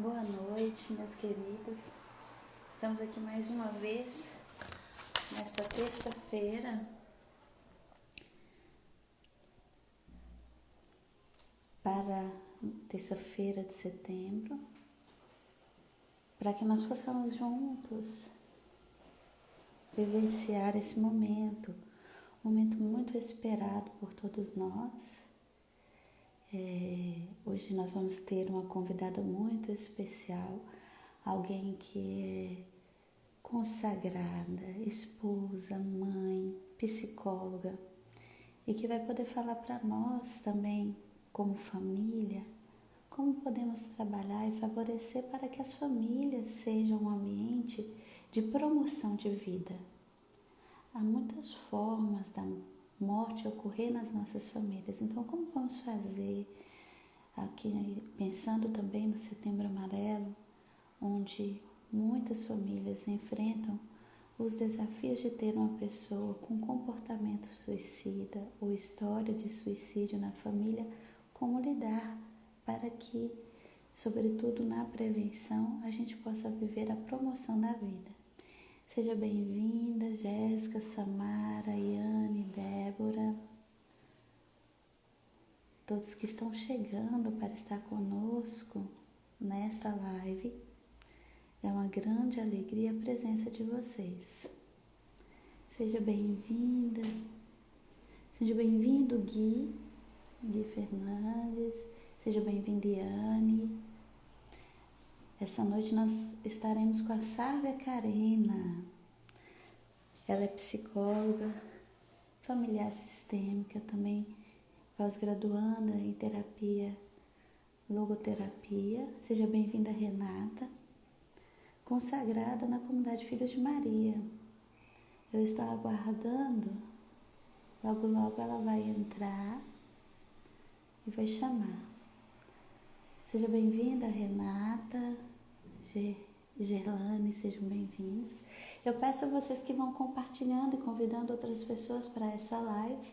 Boa noite, meus queridos. Estamos aqui mais uma vez, nesta terça-feira, para terça-feira de setembro, para que nós possamos juntos vivenciar esse momento muito esperado por todos nós. Hoje nós vamos ter uma convidada muito especial, alguém que é consagrada, esposa, mãe, psicóloga, e que vai poder falar para nós também, como família, como podemos trabalhar e favorecer para que as famílias sejam um ambiente de promoção de vida. Há muitas formas da morte ocorrer nas nossas famílias, então como vamos fazer aqui, pensando também no Setembro Amarelo, onde muitas famílias enfrentam os desafios de ter uma pessoa com comportamento suicida ou história de suicídio na família, como lidar para que, sobretudo na prevenção, a gente possa viver a promoção da vida. Seja bem-vinda, Jéssica, Samara, Yane, Débora, todos que estão chegando para estar conosco nesta live. É uma grande alegria a presença de vocês. Seja bem-vinda, seja bem-vindo Gui Fernandes, seja bem-vinda Yane. Essa noite nós estaremos com a Sárvia Karena. Ela é psicóloga, familiar sistêmica, também pós-graduanda em terapia, logoterapia. Seja bem-vinda Renata, consagrada na comunidade Filhos de Maria. Eu estou aguardando, logo ela vai entrar e vai chamar. Seja bem-vinda Renata, Gerlane, sejam bem-vindos. Eu peço a vocês que vão compartilhando e convidando outras pessoas para essa live.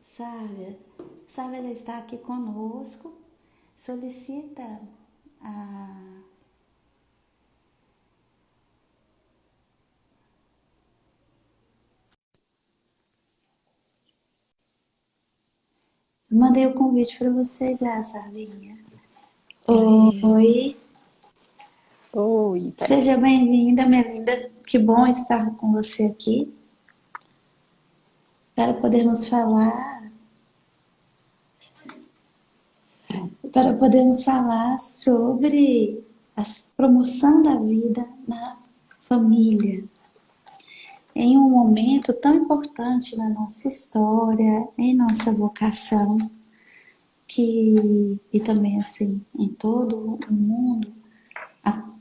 Sárvia ela está aqui conosco, solicita Mandei o convite para você já, Sarvinha. Oi. Oi. Seja bem-vinda, minha linda. Que bom estar com você aqui para podermos falar sobre a promoção da vida na família. Em um momento tão importante na nossa história, em nossa vocação, e também assim em todo o mundo,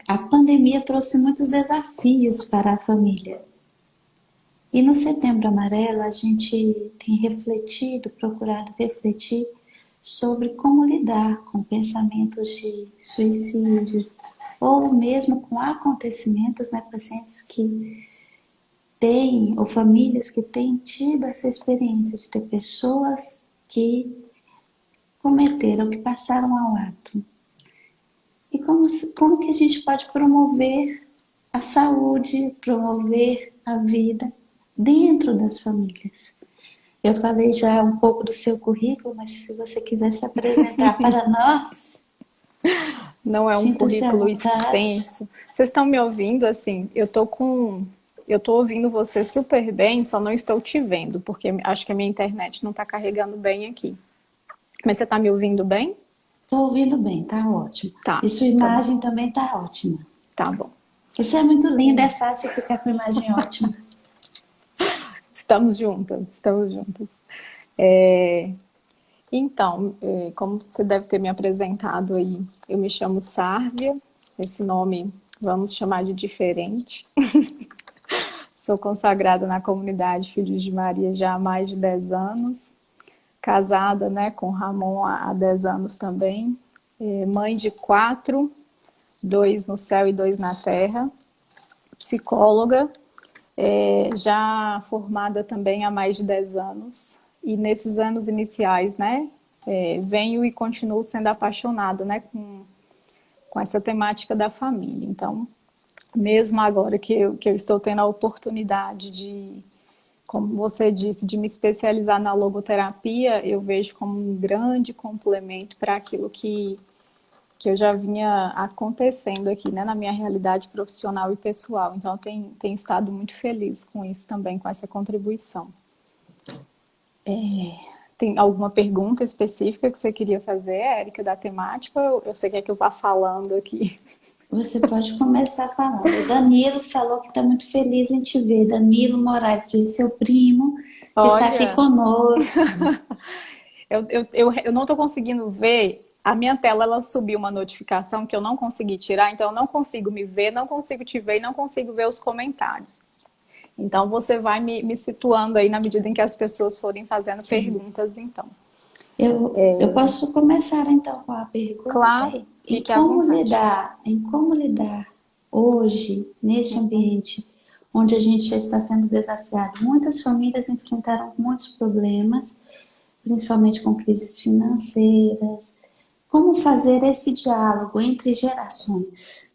a pandemia trouxe muitos desafios para a família. E no Setembro Amarelo a gente tem procurado refletir sobre como lidar com pensamentos de suicídio ou mesmo com acontecimentos, pacientes que têm, ou famílias que têm tido essa experiência de ter pessoas que cometeram, que passaram ao ato. E como que a gente pode promover a saúde, promover a vida dentro das famílias? Eu falei já um pouco do seu currículo, mas se você quiser se apresentar para nós... Não é um currículo extenso. Vocês estão me ouvindo assim? Eu tô ouvindo você super bem, só não estou te vendo, porque acho que a minha internet não está carregando bem aqui. Mas você está me ouvindo bem? Estou ouvindo bem, tá ótimo. Tá. E sua imagem também tá ótima. Tá bom. Você é muito linda, é fácil ficar com a imagem ótima. Estamos juntas. Então, como você deve ter me apresentado aí, eu me chamo Sárvia, esse nome vamos chamar de diferente. Sou consagrada na comunidade Filhos de Maria já há mais de 10 anos, casada, com Ramon há 10 anos também, mãe de 4, 2 no céu e 2 na terra, psicóloga, já formada também há mais de 10 anos. E nesses anos iniciais, venho e continuo sendo apaixonada, né, com essa temática da família. Então, mesmo agora que eu estou tendo a oportunidade de, como você disse, de me especializar na logoterapia, eu vejo como um grande complemento para aquilo que eu já vinha acontecendo aqui, né, na minha realidade profissional e pessoal. Então, eu tenho estado muito feliz com isso também, com essa contribuição. Tem alguma pergunta específica que você queria fazer, Érica, da temática? Ou você quer que eu vá falando aqui? Você pode começar falando. O Danilo falou que está muito feliz em te ver. Danilo Moraes, que é seu primo, está aqui Olha, conosco. eu não estou conseguindo ver. A minha tela, ela subiu uma notificação que eu não consegui tirar, então eu não consigo me ver, não consigo te ver e não consigo ver os comentários. Então você vai me situando aí na medida em que as pessoas forem fazendo Sim. perguntas, então. Eu posso começar então com a pergunta Claro, fique à vontade. em como lidar hoje neste ambiente onde a gente já está sendo desafiado. Muitas famílias enfrentaram muitos problemas, principalmente com crises financeiras. Como fazer esse diálogo entre gerações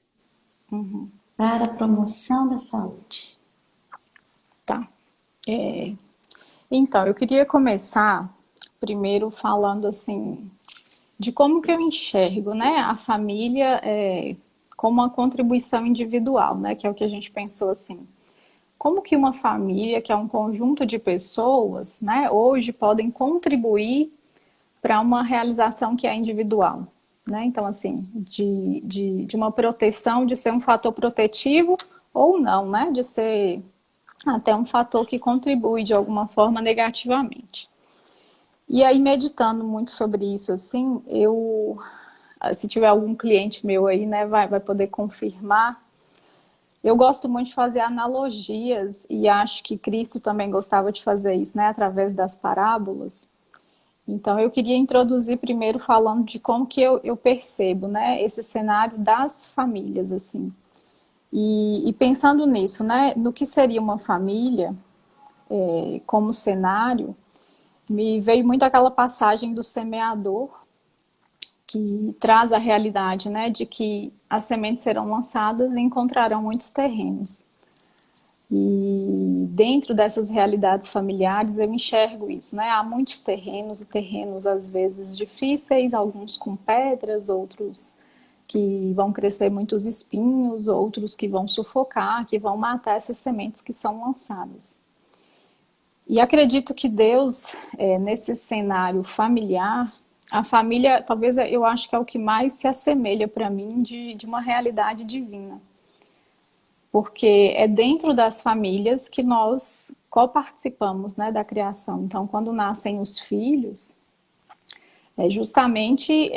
para a promoção da saúde? Tá. Então, eu queria começar primeiro falando assim de como que eu enxergo, né, a família como uma contribuição individual, né, que é o que a gente pensou assim. Como que uma família, que é um conjunto de pessoas, né, hoje podem contribuir para uma realização que é individual, né? Então, assim, de uma proteção, de ser um fator protetivo ou não, né? De ser até um fator que contribui de alguma forma negativamente. E aí, meditando muito sobre isso, assim, se tiver algum cliente meu aí, né, vai poder confirmar. Eu gosto muito de fazer analogias e acho que Cristo também gostava de fazer isso, né, através das parábolas. Então, eu queria introduzir primeiro falando de como que eu percebo, né, esse cenário das famílias, assim. E pensando nisso, né, no que seria uma família como cenário, me veio muito aquela passagem do semeador, que traz a realidade, né, de que as sementes serão lançadas e encontrarão muitos terrenos. E dentro dessas realidades familiares eu enxergo isso, né? Há muitos terrenos e terrenos às vezes difíceis, alguns com pedras, outros que vão crescer muitos espinhos, outros que vão sufocar, que vão matar essas sementes que são lançadas. E acredito que Deus, nesse cenário familiar, a família, talvez eu acho que é o que mais se assemelha para mim de uma realidade divina. Porque é dentro das famílias que nós coparticipamos, né, da criação. Então, quando nascem os filhos, justamente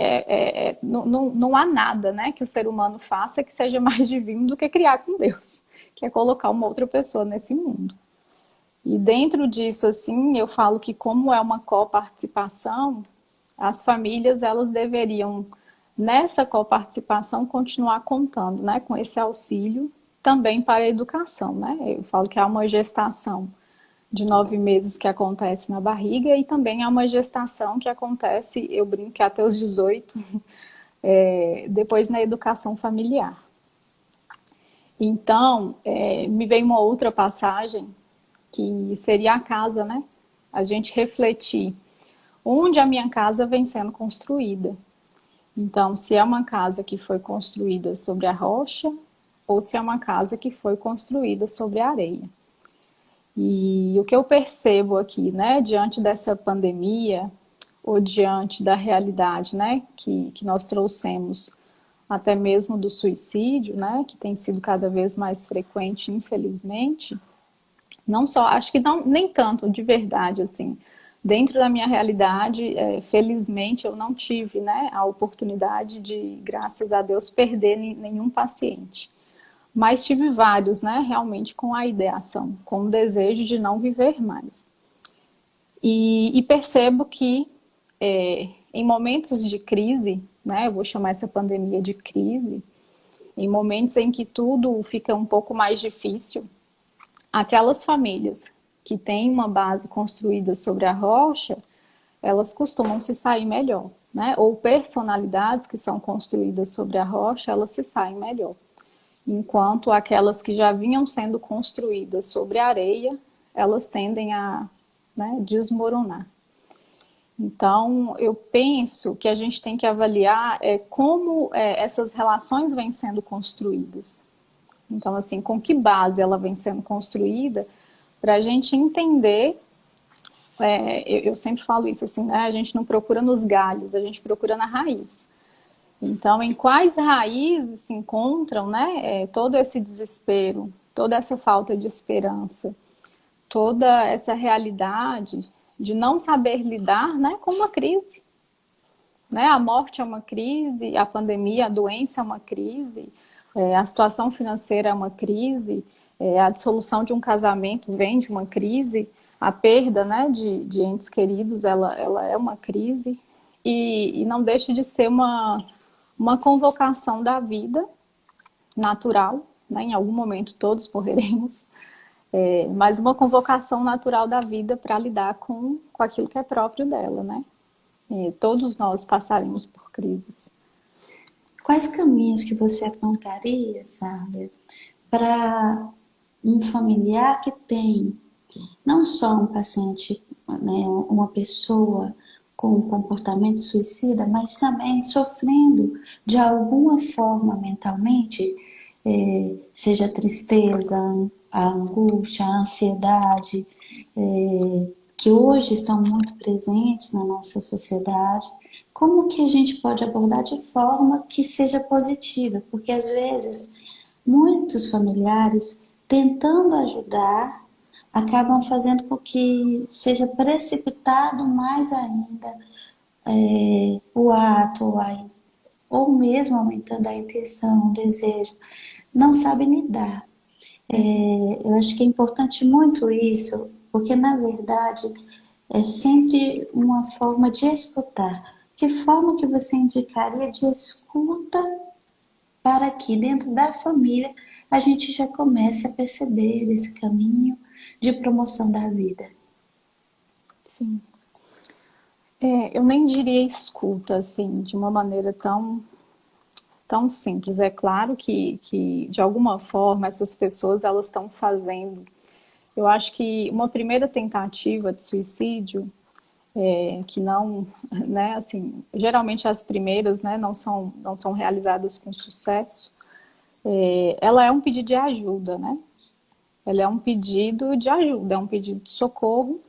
não há nada, né, que o ser humano faça que seja mais divino do que criar com Deus, que é colocar uma outra pessoa nesse mundo. E dentro disso, assim, eu falo que como é uma coparticipação, as famílias elas deveriam nessa coparticipação continuar contando, né, com esse auxílio também para a educação, né? Eu falo que há uma gestação de 9 meses que acontece na barriga e também há uma gestação que acontece, eu brinco que até os 18, depois na educação familiar. Então, me veio uma outra passagem que seria a casa, né? A gente refletir onde a minha casa vem sendo construída. Então, se é uma casa que foi construída sobre a rocha ou se é uma casa que foi construída sobre a areia. E o que eu percebo aqui, né, diante dessa pandemia ou diante da realidade, né, que nós trouxemos até mesmo do suicídio, né, que tem sido cada vez mais frequente, infelizmente, não só, acho que não, nem tanto de verdade, assim, dentro da minha realidade, felizmente eu não tive, né, a oportunidade de, graças a Deus, perder nenhum paciente. Mas tive vários, né, realmente com a ideação, com o desejo de não viver mais. E percebo que em momentos de crise, né, eu vou chamar essa pandemia de crise, em momentos em que tudo fica um pouco mais difícil, aquelas famílias que têm uma base construída sobre a rocha, elas costumam se sair melhor, né? Ou personalidades que são construídas sobre a rocha, elas se saem melhor. Enquanto aquelas que já vinham sendo construídas sobre a areia, elas tendem a, né, desmoronar. Então, eu penso que a gente tem que avaliar como essas relações vêm sendo construídas. Então, assim, com que base ela vem sendo construída, para a gente entender, eu sempre falo isso assim, né? A gente não procura nos galhos, a gente procura na raiz. Então, em quais raízes se encontram, né, todo esse desespero, toda essa falta de esperança, toda essa realidade de não saber lidar, né, com uma crise, né? A morte é uma crise, a pandemia, a doença é uma crise, a situação financeira é uma crise, a dissolução de um casamento vem de uma crise, a perda, né, de entes queridos, ela é uma crise, e não deixa de ser uma convocação da vida natural, né? Em algum momento todos morreremos, mas uma convocação natural da vida para lidar com aquilo que é próprio dela, né? Todos nós passaremos por crises. Quais caminhos que você apontaria, sabe, para um familiar que tem não só um paciente, né, uma pessoa com um comportamento suicida, mas também sofrendo de alguma forma mentalmente, seja a tristeza, a angústia, a ansiedade, que hoje estão muito presentes na nossa sociedade. Como que a gente pode abordar de forma que seja positiva? Porque às vezes muitos familiares tentando ajudar acabam fazendo com que seja precipitado mais ainda o ato, ou mesmo aumentando a intenção, o desejo. Não sabem lidar. Eu acho que é importante muito isso, porque na verdade é sempre uma forma de escutar. Que forma que você indicaria de escuta para que dentro da família a gente já comece a perceber esse caminho de promoção da vida? Sim. Eu nem diria escuta, assim, de uma maneira tão simples. É claro que, de alguma forma, essas pessoas, elas estão fazendo. Eu acho que uma primeira tentativa de suicídio, que não, né, assim, geralmente as primeiras, né, não são realizadas com sucesso, ela é um pedido de ajuda, né? Ela é um pedido de ajuda, é um pedido de socorro.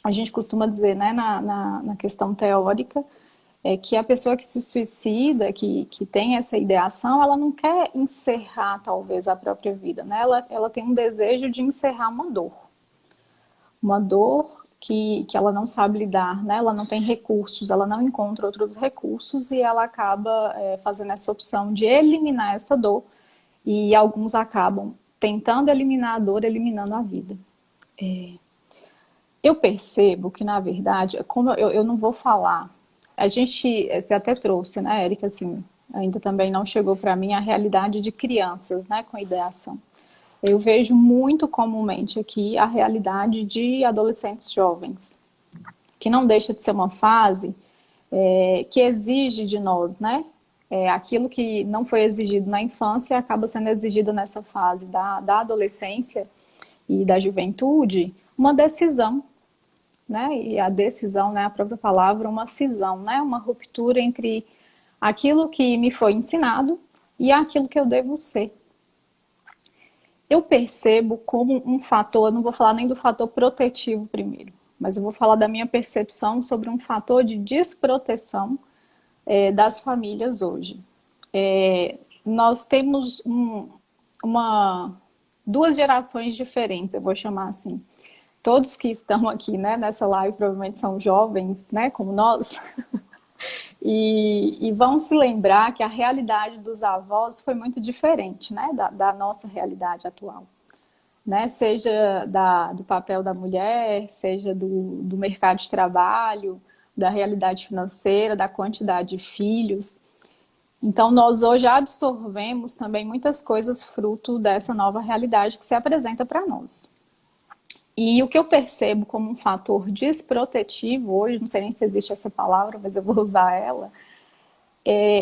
A gente costuma dizer, né, na questão teórica, que a pessoa que se suicida, que tem essa ideação, ela não quer encerrar, talvez, a própria vida, né? Ela tem um desejo de encerrar uma dor que ela não sabe lidar, né? Ela não tem recursos, ela não encontra outros recursos e ela acaba fazendo essa opção de eliminar essa dor, e alguns acabam tentando eliminar a dor, eliminando a vida. Eu percebo que, na verdade, como eu não vou falar, a gente, você até trouxe, né, Érica, assim, ainda também não chegou para mim a realidade de crianças, né, com ideação. Eu vejo muito comumente aqui a realidade de adolescentes jovens, que não deixa de ser uma fase que exige de nós, né, aquilo que não foi exigido na infância acaba sendo exigido nessa fase da adolescência e da juventude, uma decisão, né? E a decisão, né, a própria palavra, uma cisão, né? Uma ruptura entre aquilo que me foi ensinado e aquilo que eu devo ser. Eu percebo como um fator, eu não vou falar nem do fator protetivo primeiro, mas eu vou falar da minha percepção sobre um fator de desproteção das famílias hoje. Nós temos duas gerações diferentes, eu vou chamar assim. Todos que estão aqui, né, nessa live provavelmente são jovens, né, como nós, e vão se lembrar que a realidade dos avós foi muito diferente, né, da nossa realidade atual. Né? Seja do papel da mulher, seja do mercado de trabalho, da realidade financeira, da quantidade de filhos. Então, nós hoje absorvemos também muitas coisas fruto dessa nova realidade que se apresenta para nós. E o que eu percebo como um fator desprotetivo hoje, não sei nem se existe essa palavra, mas eu vou usar ela,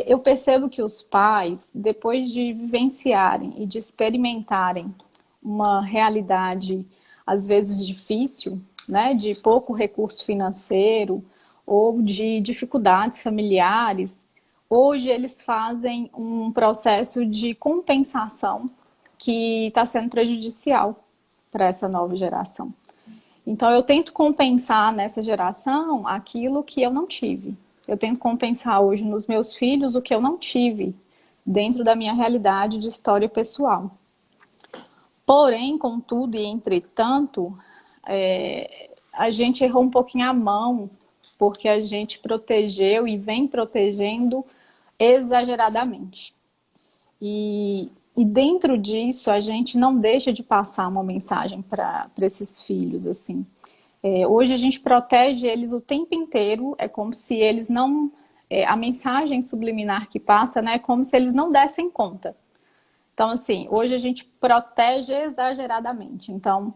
eu percebo que os pais, depois de vivenciarem e de experimentarem uma realidade, às vezes difícil, né, de pouco recurso financeiro ou de dificuldades familiares, hoje eles fazem um processo de compensação que está sendo prejudicial para essa nova geração. Então, eu tento compensar nessa geração aquilo que eu não tive. Eu tento compensar hoje nos meus filhos o que eu não tive dentro da minha realidade de história pessoal. Porém, contudo e entretanto, a gente errou um pouquinho a mão, porque a gente protegeu e vem protegendo exageradamente. E dentro disso, a gente não deixa de passar uma mensagem para esses filhos, assim. Hoje a gente protege eles o tempo inteiro, é como se eles não... a mensagem subliminar que passa, né, é como se eles não dessem conta. Então, assim, hoje a gente protege exageradamente. Então,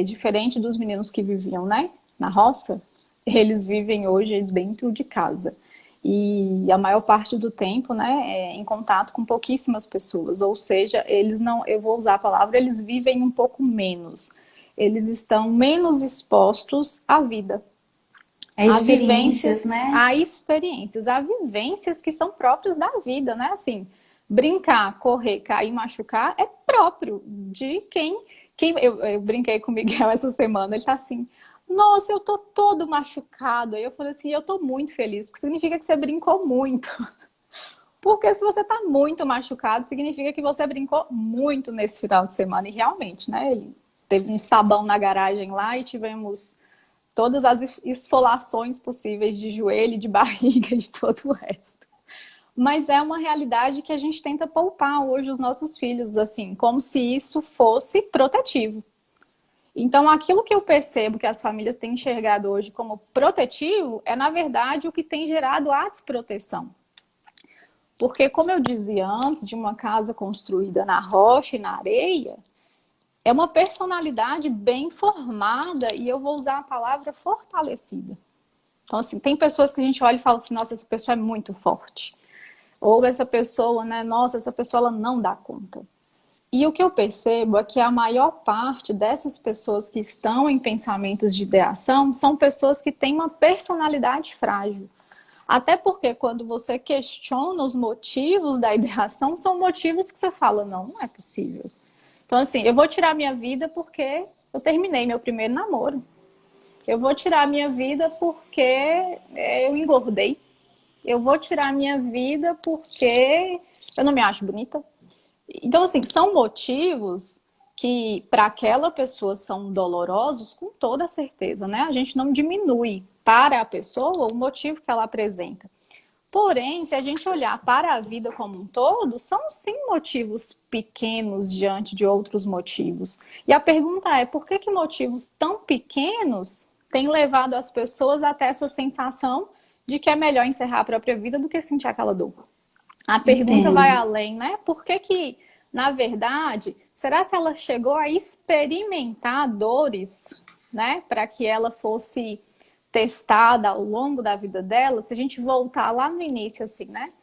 diferente dos meninos que viviam, né, na roça, eles vivem hoje dentro de casa. E a maior parte do tempo, né, é em contato com pouquíssimas pessoas. Ou seja, eles não, eu vou usar a palavra, eles vivem um pouco menos. Eles estão menos expostos à vida, É experiências, né? a experiências, a vivências que são próprias da vida, né? Assim, brincar, correr, cair, machucar é próprio de quem eu brinquei com o Miguel essa semana, ele tá assim, nossa, eu tô todo machucado. Aí eu falei assim, eu tô muito feliz, porque significa que você brincou muito. Porque se você tá muito machucado, significa que você brincou muito nesse final de semana. E realmente, né? Ele teve um sabão na garagem lá e tivemos todas as esfolações possíveis de joelho, de barriga, de todo o resto. Mas é uma realidade que a gente tenta poupar hoje os nossos filhos, assim, como se isso fosse protetivo. Então, aquilo que eu percebo que as famílias têm enxergado hoje como protetivo é, na verdade, o que tem gerado a desproteção. Porque, como eu dizia antes, de uma casa construída na rocha e na areia, é uma personalidade bem formada e eu vou usar a palavra fortalecida. Então, assim, tem pessoas que a gente olha e fala assim, nossa, essa pessoa é muito forte. Ou essa pessoa, né, nossa, essa pessoa ela não dá conta. E o que eu percebo é que a maior parte dessas pessoas que estão em pensamentos de ideação são pessoas que têm uma personalidade frágil. Até porque quando você questiona os motivos da ideação, são motivos que você fala, não, não é possível. Então, assim, eu vou tirar minha vida porque eu terminei meu primeiro namoro. Eu vou tirar minha vida porque eu engordei. Eu vou tirar minha vida porque eu não me acho bonita. Então, assim, são motivos que para aquela pessoa são dolorosos com toda certeza, né? A gente não diminui para a pessoa o motivo que ela apresenta. Porém, se a gente olhar para a vida como um todo, são sim motivos pequenos diante de outros motivos. E a pergunta é, por que motivos tão pequenos têm levado as pessoas até essa sensação de que é melhor encerrar a própria vida do que sentir aquela dor? A pergunta vai Entendo. além, né? Por que, na verdade, será se ela chegou a experimentar dores, né? Para que ela fosse testada ao longo da vida dela? Se a gente voltar lá no início, assim, né?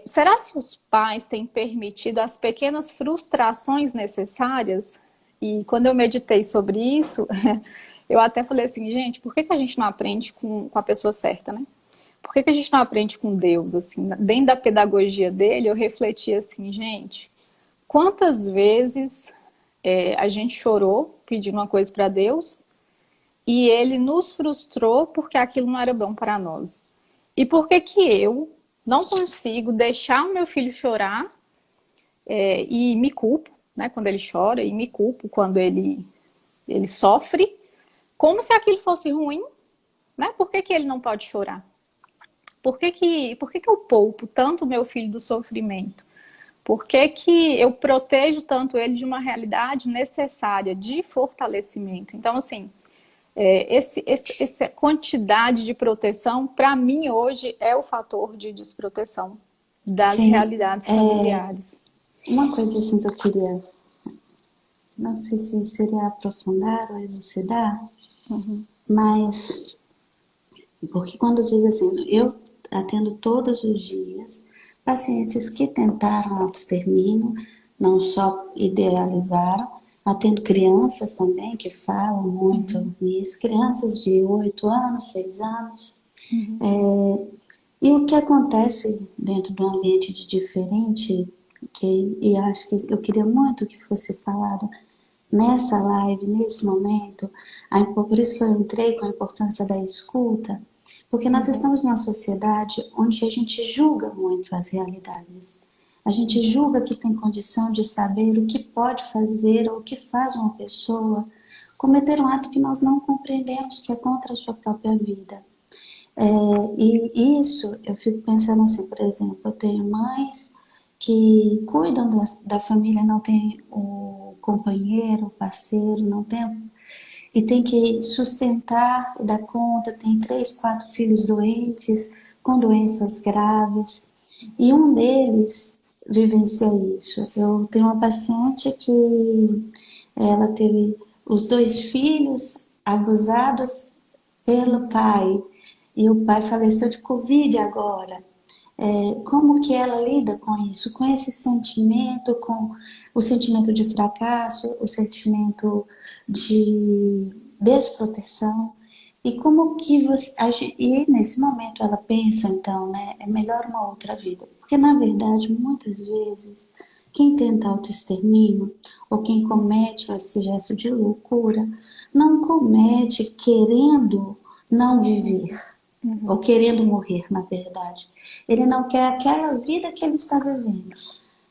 Será se os pais têm permitido as pequenas frustrações necessárias? E quando eu meditei sobre isso, eu até falei assim, gente, por que a gente não aprende com a pessoa certa, né? Por que a gente não aprende com Deus, assim? Dentro da pedagogia dele, eu refleti assim, gente, quantas vezes a gente chorou pedindo uma coisa para Deus e ele nos frustrou porque aquilo não era bom para nós? E por que eu não consigo deixar o meu filho chorar e me culpo, né, quando ele chora, e me culpo quando ele sofre, como se aquilo fosse ruim, né? Por que ele não pode chorar? Por que eu poupo tanto o meu filho do sofrimento? Por que eu protejo tanto ele de uma realidade necessária de fortalecimento? Então, assim, essa quantidade de proteção, para mim, hoje, é o fator de desproteção das Sim, realidades familiares. uma coisa assim que eu queria não sei se seria aprofundar ou elucidar, Uhum. mas porque quando diz assim, eu atendo todos os dias pacientes que tentaram autoextermínio, não só idealizaram, atendo crianças também que falam muito nisso, crianças de 8 anos, 6 anos. Uhum. E o que acontece dentro do ambiente de diferente, e acho que eu queria muito que fosse falado nessa live, nesse momento, por isso que eu entrei com a importância da escuta, porque nós estamos numa sociedade onde a gente julga muito as realidades. A gente julga que tem condição de saber o que pode fazer ou o que faz uma pessoa cometer um ato que nós não compreendemos, que é contra a sua própria vida. E isso, eu fico pensando assim, por exemplo, eu tenho mães que cuidam da família, não tem o companheiro, o parceiro, não tem, e tem que sustentar e dar conta, tem 3, 4 filhos doentes, com doenças graves, e um deles vivencia isso. Eu tenho uma paciente que ela teve os 2 filhos abusados pelo pai, e o pai faleceu de Covid agora. Como que ela lida com isso? Com esse sentimento, com o sentimento de fracasso, o sentimento de desproteção. E como que você... E nesse momento ela pensa, então, né? É melhor uma outra vida. Porque, na verdade, muitas vezes, quem tenta autoextermínio, ou quem comete esse gesto de loucura, não comete querendo não viver ou querendo morrer, na verdade. Ele não quer aquela vida que ele está vivendo.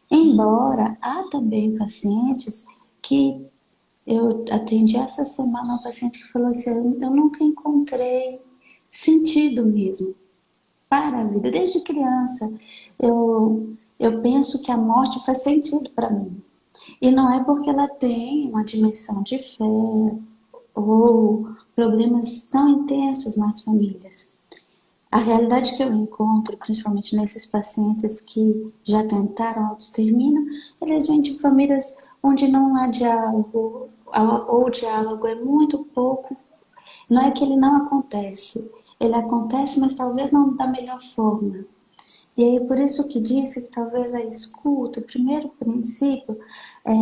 Embora há também pacientes que eu atendi essa semana uma paciente que falou assim, eu nunca encontrei sentido mesmo para a vida. Desde criança eu penso que a morte faz sentido para mim. E não é porque ela tem uma dimensão de fé ou problemas tão intensos nas famílias. A realidade que eu encontro, principalmente nesses pacientes que já tentaram autoextermínio, eles vêm de famílias onde não há diálogo, ou o diálogo é muito pouco. Não é que ele não acontece, ele acontece, mas talvez não da melhor forma. E aí, por isso que disse que talvez a escuta, o primeiro princípio, é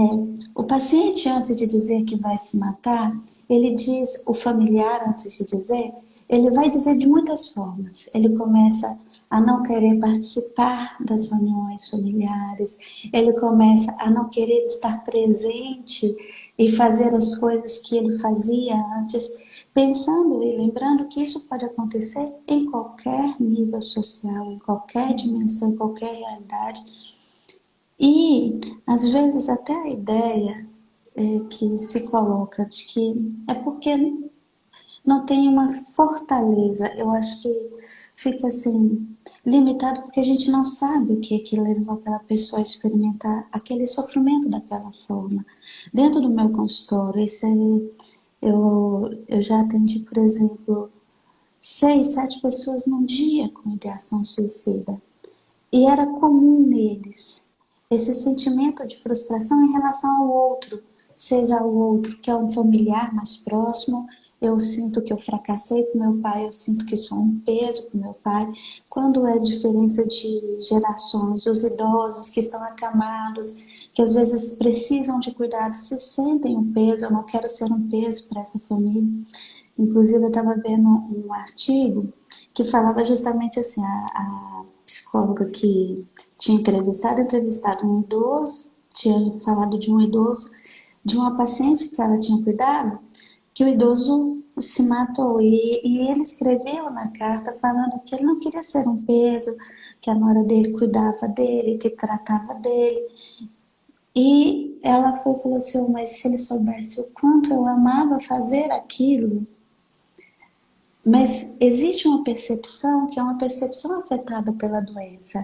o paciente, antes de dizer que vai se matar, ele diz, o familiar, antes de dizer, ele vai dizer de muitas formas. Ele começa a não querer participar das reuniões familiares, ele começa a não querer estar presente e fazer as coisas que ele fazia antes, pensando e lembrando que isso pode acontecer em qualquer nível social, em qualquer dimensão, em qualquer realidade. E, às vezes, até a ideia que se coloca de que é porque não tem uma fortaleza, eu acho que fica assim, limitado porque a gente não sabe o que levou aquela pessoa a experimentar aquele sofrimento daquela forma. Dentro do meu consultório, eu já atendi, por exemplo, 6, 7 pessoas num dia com ideação suicida. E era comum neles esse sentimento de frustração em relação ao outro, seja o outro que é um familiar mais próximo, eu sinto que eu fracassei com meu pai, eu sinto que sou um peso com meu pai. Quando é diferença de gerações, os idosos que estão acamados, que às vezes precisam de cuidado, se sentem um peso, eu não quero ser um peso para essa família. Inclusive, eu estava vendo um artigo que falava justamente assim, a psicóloga que tinha entrevistado um idoso, tinha falado de um idoso, de uma paciente que ela tinha cuidado, que o idoso se matou. E ele escreveu na carta falando que ele não queria ser um peso, que a nora dele cuidava dele, que tratava dele. E ela falou assim, mas se ele soubesse o quanto eu amava fazer aquilo. Mas existe uma percepção que é uma percepção afetada pela doença.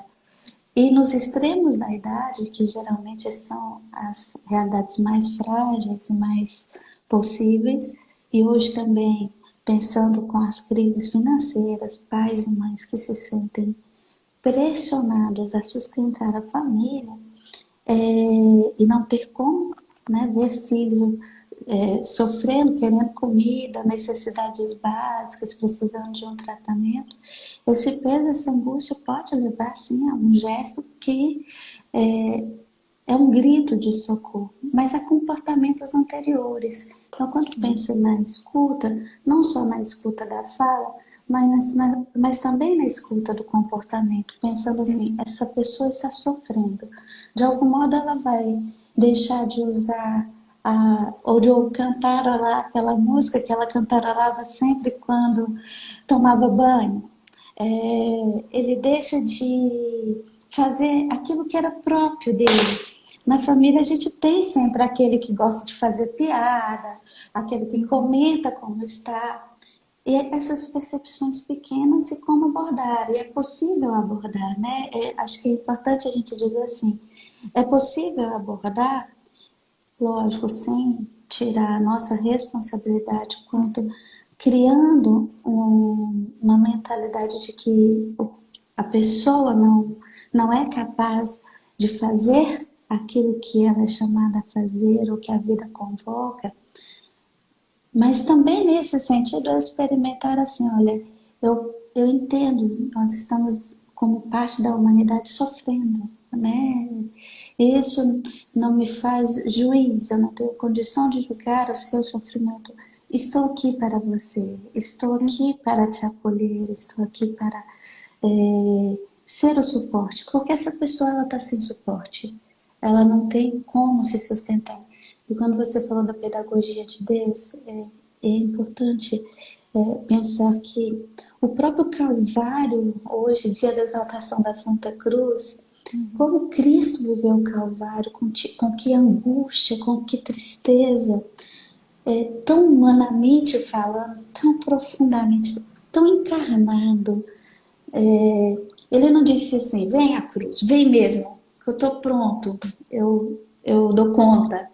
E nos extremos da idade, que geralmente são as realidades mais frágeis e mais possíveis, e hoje também pensando com as crises financeiras, pais e mães que se sentem pressionados a sustentar a família e não ter como né? Ver filho sofrendo, querendo comida, necessidades básicas, precisando de um tratamento. Esse peso, essa angústia pode levar, sim, a um gesto que é um grito de socorro, mas há comportamentos anteriores. Então, quando penso na escuta, não só na escuta da fala, mas também na escuta do comportamento, pensando assim, essa pessoa está sofrendo. De algum modo ela vai deixar de usar ou de cantarolar aquela música que ela cantarolava sempre quando tomava banho. Ele deixa de fazer aquilo que era próprio dele. Na família a gente tem sempre aquele que gosta de fazer piada, aquele que comenta como está. E essas percepções pequenas e como abordar. E é possível abordar, né? Acho que é importante a gente dizer assim, é possível abordar, lógico, sem tirar a nossa responsabilidade quanto criando uma mentalidade de que a pessoa não é capaz de fazer aquilo que ela é chamada a fazer ou que a vida convoca, mas também nesse sentido eu experimentar assim, olha, eu entendo, nós estamos como parte da humanidade sofrendo, né? Isso não me faz juiz, eu não tenho condição de julgar o seu sofrimento. Estou aqui para você, estou aqui para te acolher, estou aqui para ser o suporte, porque essa pessoa ela está sem suporte, ela não tem como se sustentar. E quando você falou da pedagogia de Deus, é importante pensar que o próprio Calvário, hoje, dia da exaltação da Santa Cruz, como Cristo viveu o Calvário, com que angústia, com que tristeza, tão humanamente falando, tão profundamente, tão encarnado. Ele não disse assim, vem a cruz, vem mesmo, que eu estou pronto, eu dou conta.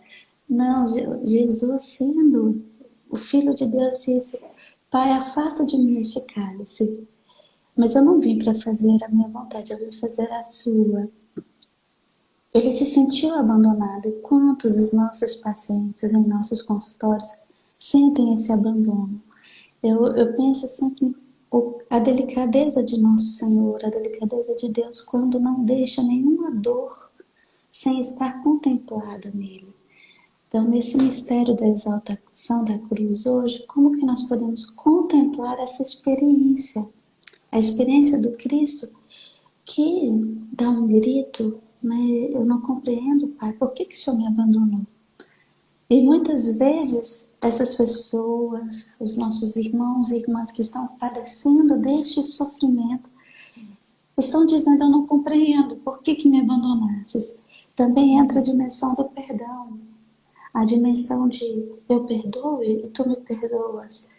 Não, Jesus sendo o Filho de Deus disse, Pai, afasta de mim este cálice, mas eu não vim para fazer a minha vontade, eu vim fazer a sua. Ele se sentiu abandonado. E quantos dos nossos pacientes em nossos consultórios sentem esse abandono? Eu penso sempre a delicadeza de nosso Senhor, a delicadeza de Deus quando não deixa nenhuma dor sem estar contemplada nele. Então, nesse mistério da exaltação da cruz hoje, como que nós podemos contemplar essa experiência? A experiência do Cristo que dá um grito, né? Eu não compreendo, Pai, por que o Senhor me abandonou? E muitas vezes essas pessoas, os nossos irmãos e irmãs que estão padecendo deste sofrimento, estão dizendo, eu não compreendo, por que me abandonastes? Também entra a dimensão do perdão, a dimensão de eu perdoo e tu me perdoas.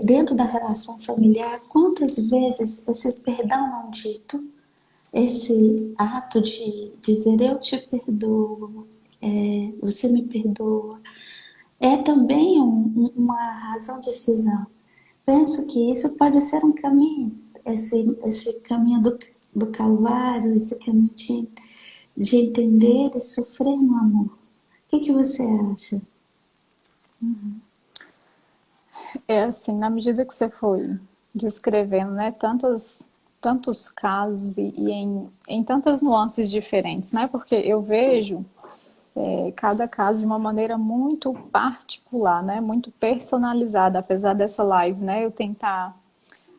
Dentro da relação familiar, quantas vezes esse perdão não dito, esse ato de dizer eu te perdoo, você me perdoa, é também uma razão de cisão. Penso que isso pode ser um caminho, esse caminho do Calvário, esse caminho de entender e sofrer no amor. O que você acha? É assim, na medida que você foi descrevendo, né, tantos casos e em tantas nuances diferentes, né, porque eu vejo cada caso de uma maneira muito particular, né, muito personalizada, apesar dessa live, né, eu tentar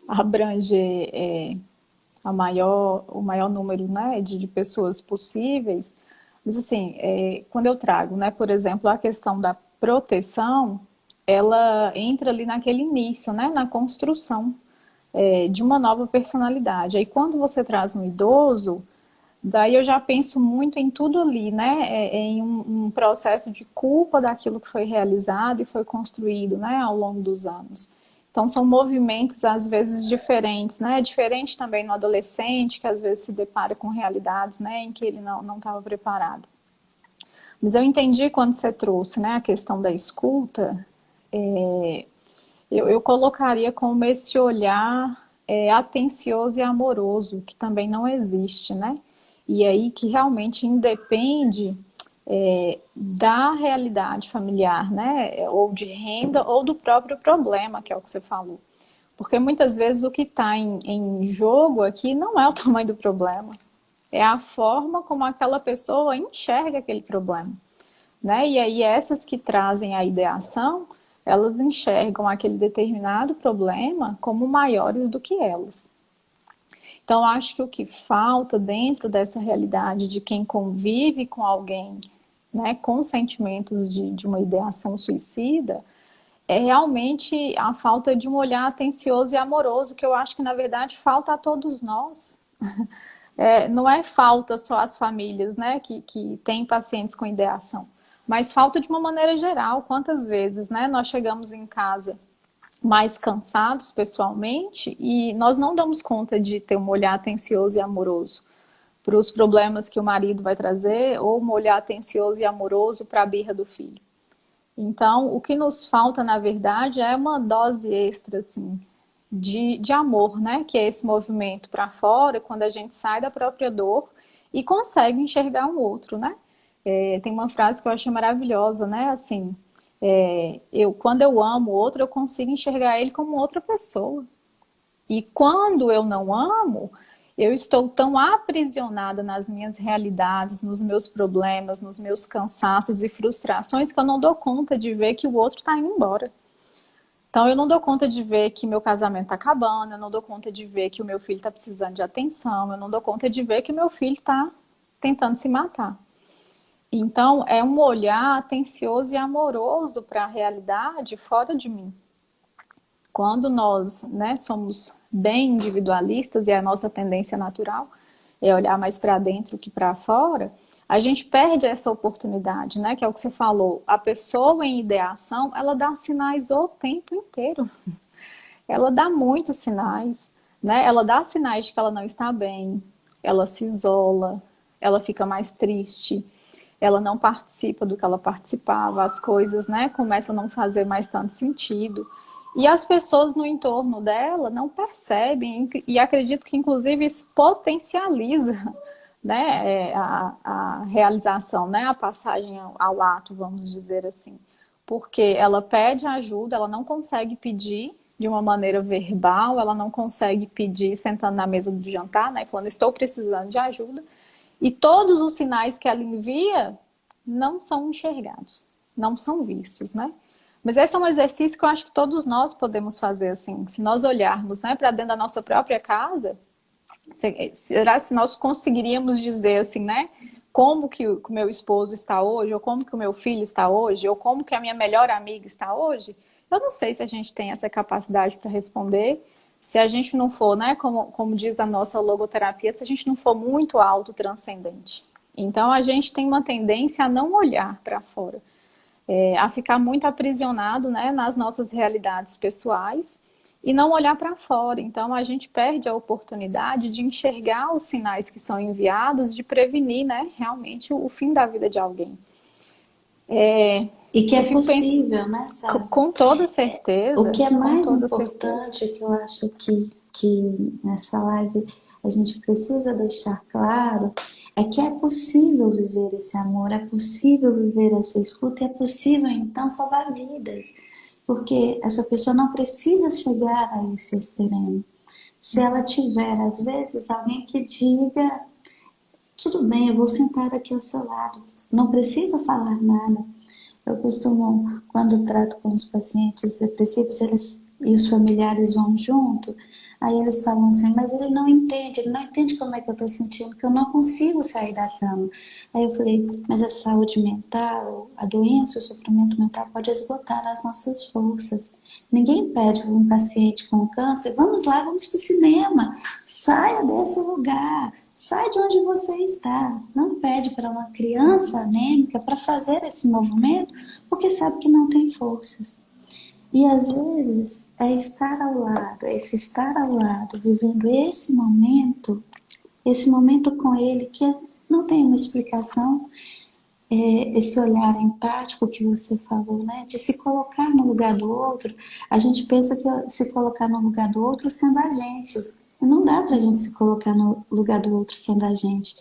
abranger o maior número, né, de pessoas possíveis, mas assim, quando eu trago, né, por exemplo, a questão da proteção, ela entra ali naquele início, né, na construção de uma nova personalidade. Aí quando você traz um idoso, daí eu já penso muito em tudo ali, né, em um processo de culpa daquilo que foi realizado e foi construído, né, ao longo dos anos. Então são movimentos às vezes diferentes, né? Diferente também no adolescente, que às vezes se depara com realidades, né, em que ele não estava preparado. Mas eu entendi quando você trouxe, né, a questão da escuta, eu colocaria como esse olhar atencioso e amoroso, que também não existe, né? E aí que realmente independe da realidade familiar, né? Ou de renda, ou do próprio problema, que é o que você falou. Porque muitas vezes o que está em jogo aqui não é o tamanho do problema, é a forma como aquela pessoa enxerga aquele problema, né? E aí essas que trazem a ideação, elas enxergam aquele determinado problema como maiores do que elas. Então, acho que o que falta dentro dessa realidade de quem convive com alguém, né, com sentimentos de uma ideação suicida, é realmente a falta de um olhar atencioso e amoroso, que eu acho que, na verdade, falta a todos nós. Não é falta só às famílias, né, que têm pacientes com ideação, mas falta de uma maneira geral. Quantas vezes, né, nós chegamos em casa mais cansados pessoalmente e nós não damos conta de ter um olhar atencioso e amoroso para os problemas que o marido vai trazer ou um olhar atencioso e amoroso para a birra do filho. Então, o que nos falta, na verdade, é uma dose extra, assim, de amor, né? Que é esse movimento para fora, quando a gente sai da própria dor e consegue enxergar um outro, né? Tem uma frase que eu achei maravilhosa, né? Assim, quando eu amo o outro, eu consigo enxergar ele como outra pessoa. E quando eu não amo, eu estou tão aprisionada nas minhas realidades, nos meus problemas, nos meus cansaços e frustrações que eu não dou conta de ver que o outro está indo embora. Então, eu não dou conta de ver que meu casamento está acabando, eu não dou conta de ver que o meu filho está precisando de atenção, eu não dou conta de ver que o meu filho está tentando se matar. Então, é um olhar atencioso e amoroso para a realidade fora de mim. Quando nós, né, somos bem individualistas e a nossa tendência natural é olhar mais para dentro que para fora, a gente perde essa oportunidade, né? Que é o que você falou. A pessoa em ideação, ela dá sinais o tempo inteiro. Ela dá muitos sinais, né? Ela dá sinais de que ela não está bem, ela se isola, ela fica mais triste, ela não participa do que ela participava, as coisas, né, começam a não fazer mais tanto sentido. E as pessoas no entorno dela não percebem, e acredito que inclusive isso potencializa, né, a realização, né, a passagem ao ato, vamos dizer assim. Porque ela pede ajuda, ela não consegue pedir de uma maneira verbal, ela não consegue pedir sentando na mesa do jantar, né, falando estou precisando de ajuda. E todos os sinais que ela envia não são enxergados, não são vistos, né? Mas esse é um exercício que eu acho que todos nós podemos fazer assim. Se nós olharmos, né, para dentro da nossa própria casa, será se nós conseguiríamos dizer assim, né? Como que o meu esposo está hoje, ou como que o meu filho está hoje, ou como que a minha melhor amiga está hoje? Eu não sei se a gente tem essa capacidade para responder. Se a gente não for, né, como diz a nossa logoterapia, se a gente não for muito autotranscendente. Então, a gente tem uma tendência a não olhar para fora, a ficar muito aprisionado, né, nas nossas realidades pessoais e não olhar para fora. Então, a gente perde a oportunidade de enxergar os sinais que são enviados, de prevenir, né, realmente o fim da vida de alguém. E que Eu é fico pensando, possível, né, Sara? com toda O certeza, que é com mais toda certeza. importante que eu acho que nessa live a gente precisa deixar claro é que é possível viver esse amor, é possível viver essa escuta, e é possível então salvar vidas, porque essa pessoa não precisa chegar a esse extremo. Se ela tiver, às vezes, alguém que diga: tudo bem, eu vou sentar aqui ao seu lado, não precisa falar nada. Eu costumo, quando trato com os pacientes depressivos, eles e os familiares vão junto, aí eles falam assim: mas ele não entende como é que eu estou sentindo, que eu não consigo sair da cama. Aí eu falei: mas a saúde mental, a doença, o sofrimento mental pode esgotar as nossas forças. Ninguém pede para um paciente com câncer: vamos lá, vamos para o cinema, saia desse lugar. Sai de onde você está. Não pede para uma criança anêmica para fazer esse movimento, porque sabe que não tem forças. E às vezes é estar ao lado, é esse estar ao lado, vivendo esse momento com ele que não tem uma explicação, esse olhar empático que você falou, né? De se colocar no lugar do outro. A gente pensa que se colocar no lugar do outro sendo a gente. Não dá pra gente se colocar no lugar do outro sendo a gente.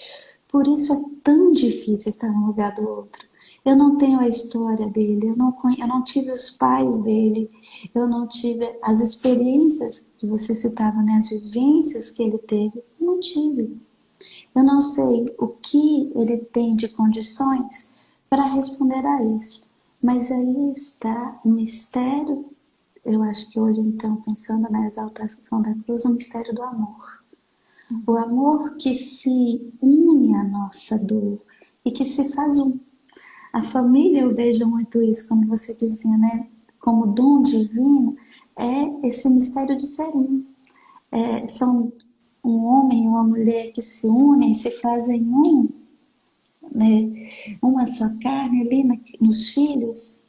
Por isso é tão difícil estar no lugar do outro. Eu não tenho a história dele, eu não tive os pais dele, eu não tive as experiências que você citava, né? As vivências que ele teve, eu não tive. Eu não sei o que ele tem de condições para responder a isso. Mas aí está o mistério, eu acho que hoje, então, pensando na exaltação da cruz, o mistério do amor. O amor que se une à nossa dor e que se faz um. A família, eu vejo muito isso, quando você dizia, né, como dom divino, é esse mistério de ser um. São um homem e uma mulher que se unem, se fazem um, né, uma só carne ali nos filhos.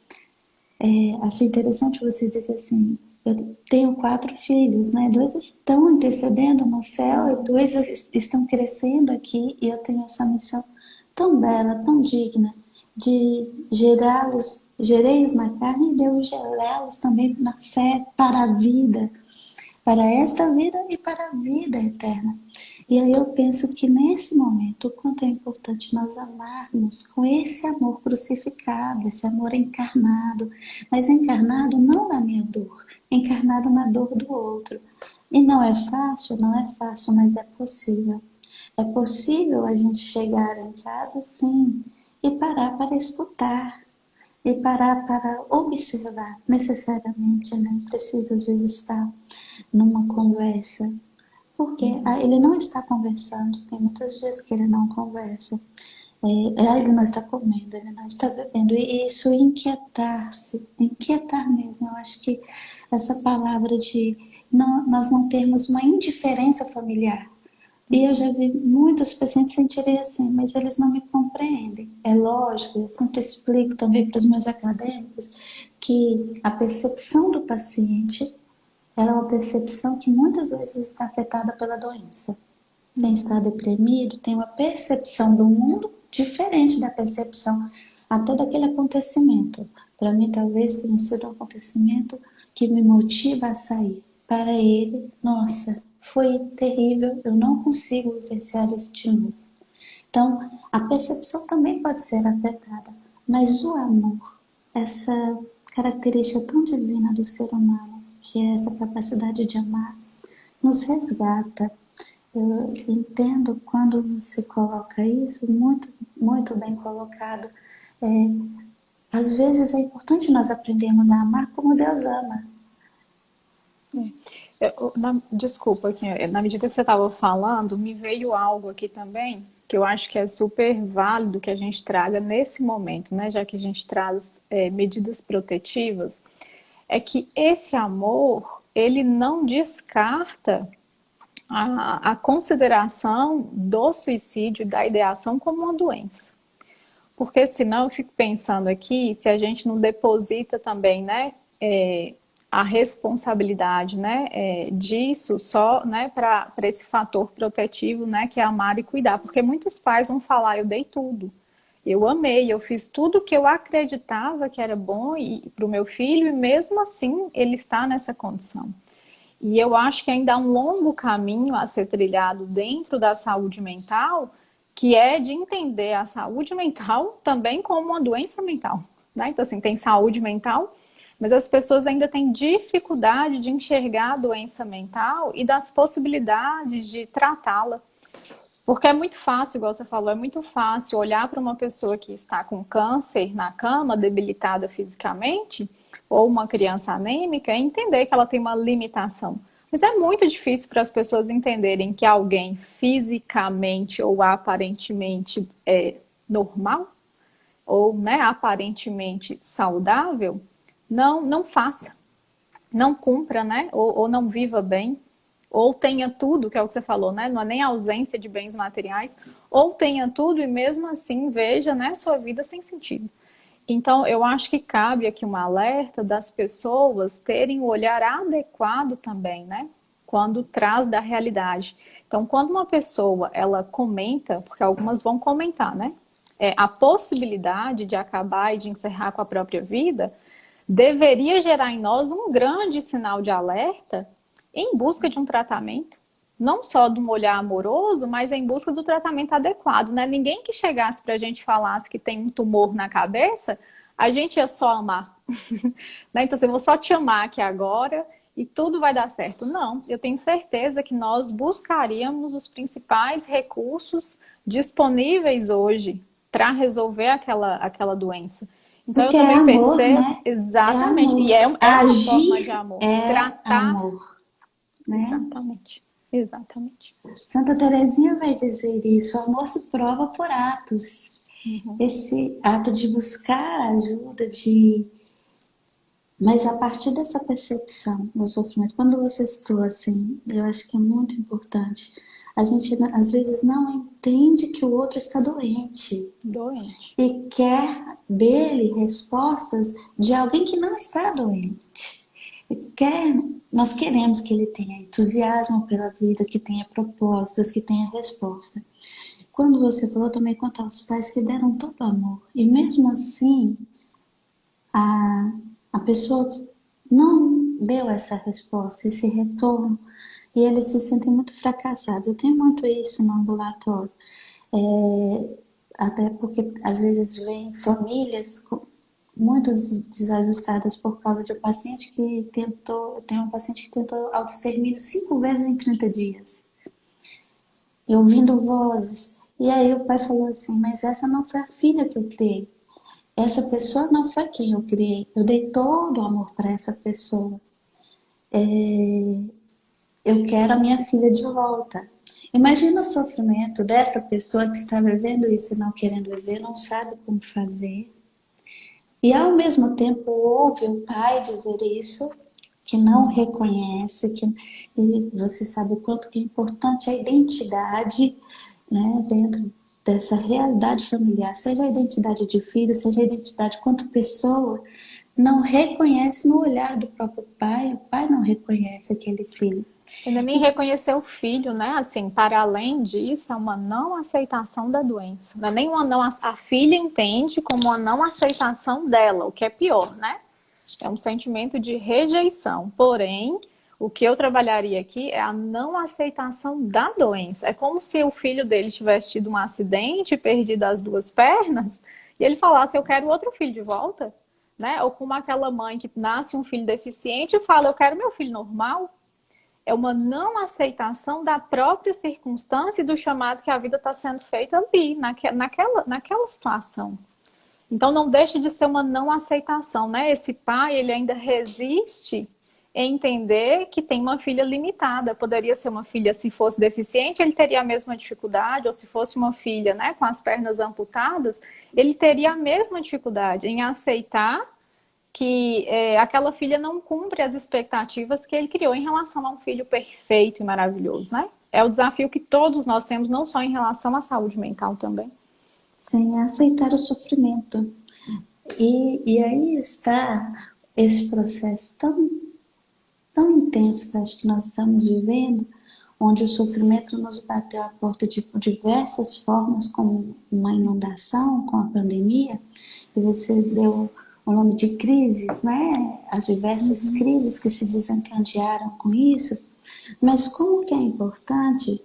Achei interessante você dizer assim, eu tenho 4 filhos, né? 2 estão intercedendo no céu e 2 estão crescendo aqui e eu tenho essa missão tão bela, tão digna de gerei-os na carne e devo gerá-los também na fé para a vida, para esta vida e para a vida eterna. E aí eu penso que nesse momento, o quanto é importante nós amarmos com esse amor crucificado, esse amor encarnado, mas encarnado não na minha dor, encarnado na dor do outro. E não é fácil, não é fácil, mas é possível. É possível a gente chegar em casa, sim, e parar para escutar, e parar para observar, necessariamente, né? Precisa às vezes estar numa conversa, porque ele não está conversando, tem muitos dias que ele não conversa, ele não está comendo, ele não está bebendo, e isso inquietar-se, inquietar mesmo, eu acho que essa palavra de nós não termos uma indiferença familiar, e eu já vi muitos pacientes sentirem assim, mas eles não me compreendem. É lógico, eu sempre explico também para os meus acadêmicos que a percepção do paciente ela é uma percepção que muitas vezes está afetada pela doença. Quem está deprimido tem uma percepção do mundo diferente da percepção até daquele acontecimento. Para mim, talvez tenha sido um acontecimento que me motiva a sair. Para ele, nossa, foi terrível, eu não consigo vivenciar isso de novo. Então, a percepção também pode ser afetada, mas o amor, essa característica tão divina do ser humano, que é essa capacidade de amar, nos resgata. Eu entendo quando você coloca isso, muito, muito bem colocado. Às vezes é importante nós aprendermos a amar como Deus ama. Desculpa, aqui, na medida que você estava falando, me veio algo aqui também que eu acho que é super válido que a gente traga nesse momento, né? Já que a gente traz medidas protetivas, é que esse amor, ele não descarta a consideração do suicídio, da ideação como uma doença. Porque senão eu fico pensando aqui, se a gente não deposita também, né, a responsabilidade, né, disso só, né, para esse fator protetivo, né, que é amar e cuidar. Porque muitos pais vão falar, eu dei tudo, eu amei, eu fiz tudo que eu acreditava que era bom para o meu filho e mesmo assim ele está nessa condição. E eu acho que ainda há um longo caminho a ser trilhado dentro da saúde mental, que é de entender a saúde mental também como uma doença mental, né? Então, assim, tem saúde mental, mas as pessoas ainda têm dificuldade de enxergar a doença mental e das possibilidades de tratá-la. Porque é muito fácil, igual você falou, é muito fácil olhar para uma pessoa que está com câncer na cama, debilitada fisicamente, ou uma criança anêmica, e entender que ela tem uma limitação. Mas é muito difícil para as pessoas entenderem que alguém fisicamente ou aparentemente normal, ou né, aparentemente saudável, não faça, não cumpra, né, ou não viva bem, ou tenha tudo, que é o que você falou, né? Não é nem a ausência de bens materiais, ou tenha tudo e mesmo assim veja, né, sua vida sem sentido. Então, eu acho que cabe aqui um alerta das pessoas terem o olhar adequado também, né? Quando traz da realidade. Então, quando uma pessoa, ela comenta, porque algumas vão comentar, né? A possibilidade de acabar e de encerrar com a própria vida, deveria gerar em nós um grande sinal de alerta em busca de um tratamento, não só de um olhar amoroso, mas em busca do tratamento adequado, né? Ninguém que chegasse para a gente e falasse que tem um tumor na cabeça, a gente ia só amar. Né? Então, assim, eu vou só te amar aqui agora e tudo vai dar certo. Não, eu tenho certeza que nós buscaríamos os principais recursos disponíveis hoje para resolver aquela doença. Então, eu Porque é também amor, percebo, né? É exatamente, amor. e é uma forma de Agir amor. é Tratar, amor, né? exatamente, exatamente. Santa Teresinha vai dizer isso, o amor se prova por atos. Uhum. Esse ato de buscar ajuda, de... Mas a partir dessa percepção do sofrimento, quando você citou assim, eu acho que é muito importante. A gente às vezes não entende que o outro está doente Doente. e quer dele respostas de alguém que não está doente. Nós queremos que ele tenha entusiasmo pela vida, que tenha propósitos, que tenha resposta. Quando você falou também quanto aos pais que deram todo o amor, e mesmo assim a pessoa não deu essa resposta, esse retorno, e eles se sentem muito fracassados. Eu tenho muito isso no ambulatório. Até porque às vezes vem famílias muito desajustadas por causa de um paciente que tentou, tem um paciente que tentou autoextermínio 5 vezes em 30 dias. E ouvindo vozes. E aí o pai falou assim, mas essa não foi a filha que eu criei. Essa pessoa não foi quem eu criei. Eu dei todo o amor para essa pessoa. Eu quero a minha filha de volta. Imagina o sofrimento desta pessoa que está vivendo isso e não querendo viver, não sabe como fazer. E ao mesmo tempo ouve o pai dizer isso, que não reconhece, e você sabe o quanto que é importante a identidade, né, dentro dessa realidade familiar, seja a identidade de filho, seja a identidade quanto pessoa, não reconhece no olhar do próprio pai, o pai não reconhece aquele filho. Ainda nem reconhecer o filho, né? Assim, para além disso, é uma não aceitação da doença. Não é nem uma não, a filha entende como uma não aceitação dela, o que é pior, né? É um sentimento de rejeição. Porém, o que eu trabalharia aqui é a não aceitação da doença. É como se o filho dele tivesse tido um acidente, perdido as 2 pernas, e ele falasse, eu quero outro filho de volta, né? Ou como aquela mãe que nasce um filho deficiente e fala, eu quero meu filho normal. É uma não aceitação da própria circunstância e do chamado que a vida está sendo feita ali, naquela situação. Então não deixa de ser uma não aceitação, né? Esse pai, ele ainda resiste em entender que tem uma filha limitada. Poderia ser uma filha, se fosse deficiente, ele teria a mesma dificuldade, ou se fosse uma filha, né, com as pernas amputadas, ele teria a mesma dificuldade em aceitar que aquela filha não cumpre as expectativas que ele criou em relação a um filho perfeito e maravilhoso, né? É o desafio que todos nós temos, não só em relação à saúde mental também. Sem aceitar o sofrimento. E aí está esse processo tão intenso que acho que nós estamos vivendo, onde o sofrimento nos bateu à porta de diversas formas, como uma inundação, com a pandemia, e você deu o nome de crises, né? As diversas crises que se desencadearam com isso, mas como que é importante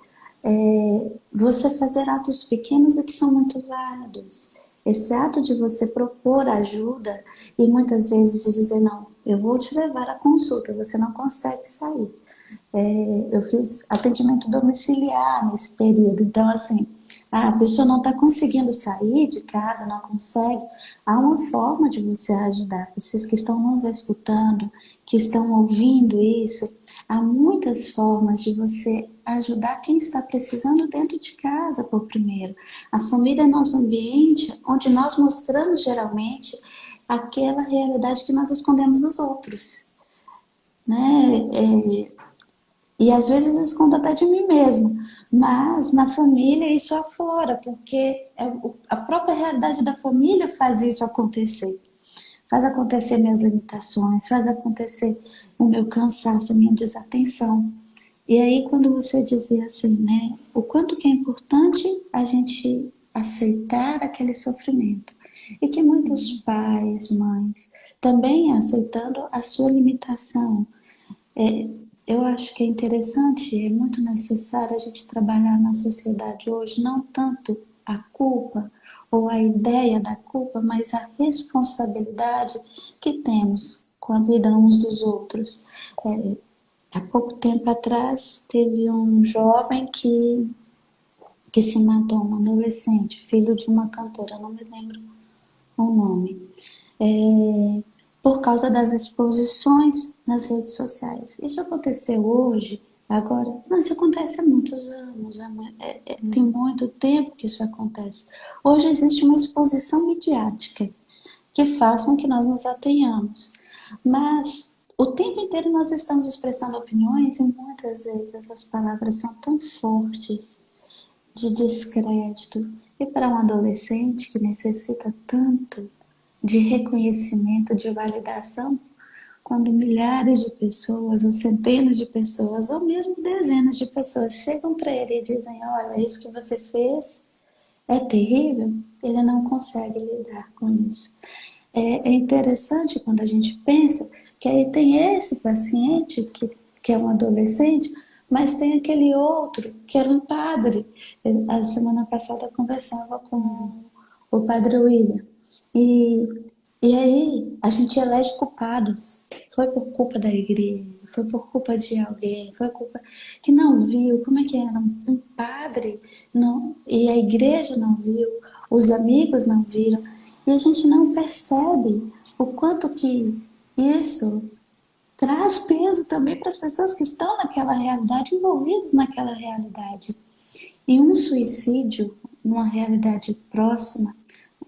você fazer atos pequenos e que são muito válidos. Esse ato de você propor ajuda e muitas vezes de dizer, não, eu vou te levar à consulta, você não consegue sair. Eu fiz atendimento domiciliar nesse período, então assim, a pessoa não está conseguindo sair de casa, não consegue, há uma forma de você ajudar. Vocês que estão nos escutando, que estão ouvindo isso, há muitas formas de você ajudar quem está precisando dentro de casa, por primeiro. A família é nosso ambiente onde nós mostramos geralmente aquela realidade que nós escondemos dos outros, né? E às vezes escondo até de mim mesmo, mas na família isso aflora, porque a própria realidade da família faz isso acontecer. Faz acontecer minhas limitações, faz acontecer o meu cansaço, a minha desatenção. E aí quando você dizia assim, né, o quanto que é importante a gente aceitar aquele sofrimento. E que muitos pais, mães, também aceitando a sua limitação, eu acho que é interessante, é muito necessário a gente trabalhar na sociedade hoje, não tanto a culpa ou a ideia da culpa, mas a responsabilidade que temos com a vida uns dos outros. Há pouco tempo atrás, teve um jovem que se matou, um adolescente, filho de uma cantora, não me lembro o nome, é, por causa das exposições nas redes sociais. Isso aconteceu hoje, agora, não, isso acontece há muitos anos, tem muito tempo que isso acontece. Hoje existe uma exposição midiática que faz com que nós nos atenhamos, mas o tempo inteiro nós estamos expressando opiniões e muitas vezes essas palavras são tão fortes de descrédito. E para um adolescente que necessita tanto de reconhecimento, de validação, quando milhares de pessoas, ou centenas de pessoas, ou mesmo dezenas de pessoas chegam para ele e dizem: olha, isso que você fez é terrível, ele não consegue lidar com isso. É interessante quando a gente pensa que aí tem esse paciente que é um adolescente, mas tem aquele outro que era um padre. A semana passada eu conversava com o padre William. E, e aí a gente elege culpados. Foi por culpa da igreja, foi por culpa de alguém, foi culpa que não viu como é que era um padre, não, e a igreja não viu, os amigos não viram, e a gente não percebe o quanto que isso traz peso também para as pessoas que estão naquela realidade, envolvidas naquela realidade. E um suicídio, numa realidade próxima,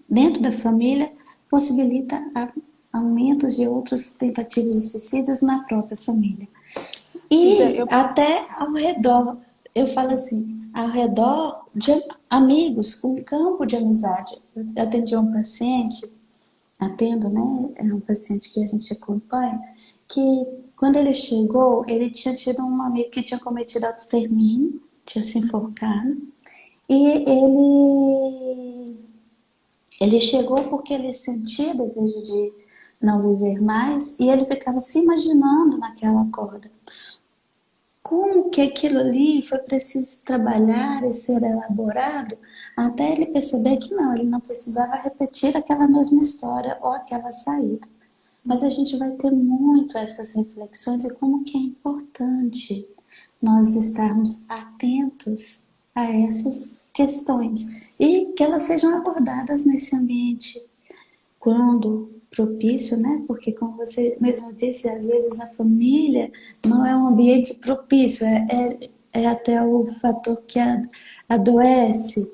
dentro da família, possibilita aumentos de outras tentativas de suicídios na própria família. E até ao redor, eu falo assim, ao redor de amigos, com um campo de amizade. Eu atendi um paciente, atendo, né? É um paciente que a gente acompanha, que quando ele chegou, ele tinha tido um amigo que tinha cometido autoextermínio, tinha se enforcado, e ele chegou porque ele sentia desejo de não viver mais e ele ficava se imaginando naquela corda. Como que aquilo ali foi preciso trabalhar e ser elaborado até ele perceber que não, ele não precisava repetir aquela mesma história ou aquela saída. Mas a gente vai ter muito essas reflexões e como que é importante nós estarmos atentos a essas questões e que elas sejam abordadas nesse ambiente quando propício, né? Porque como você mesmo disse, às vezes a família não é um ambiente propício, é até o fator que adoece.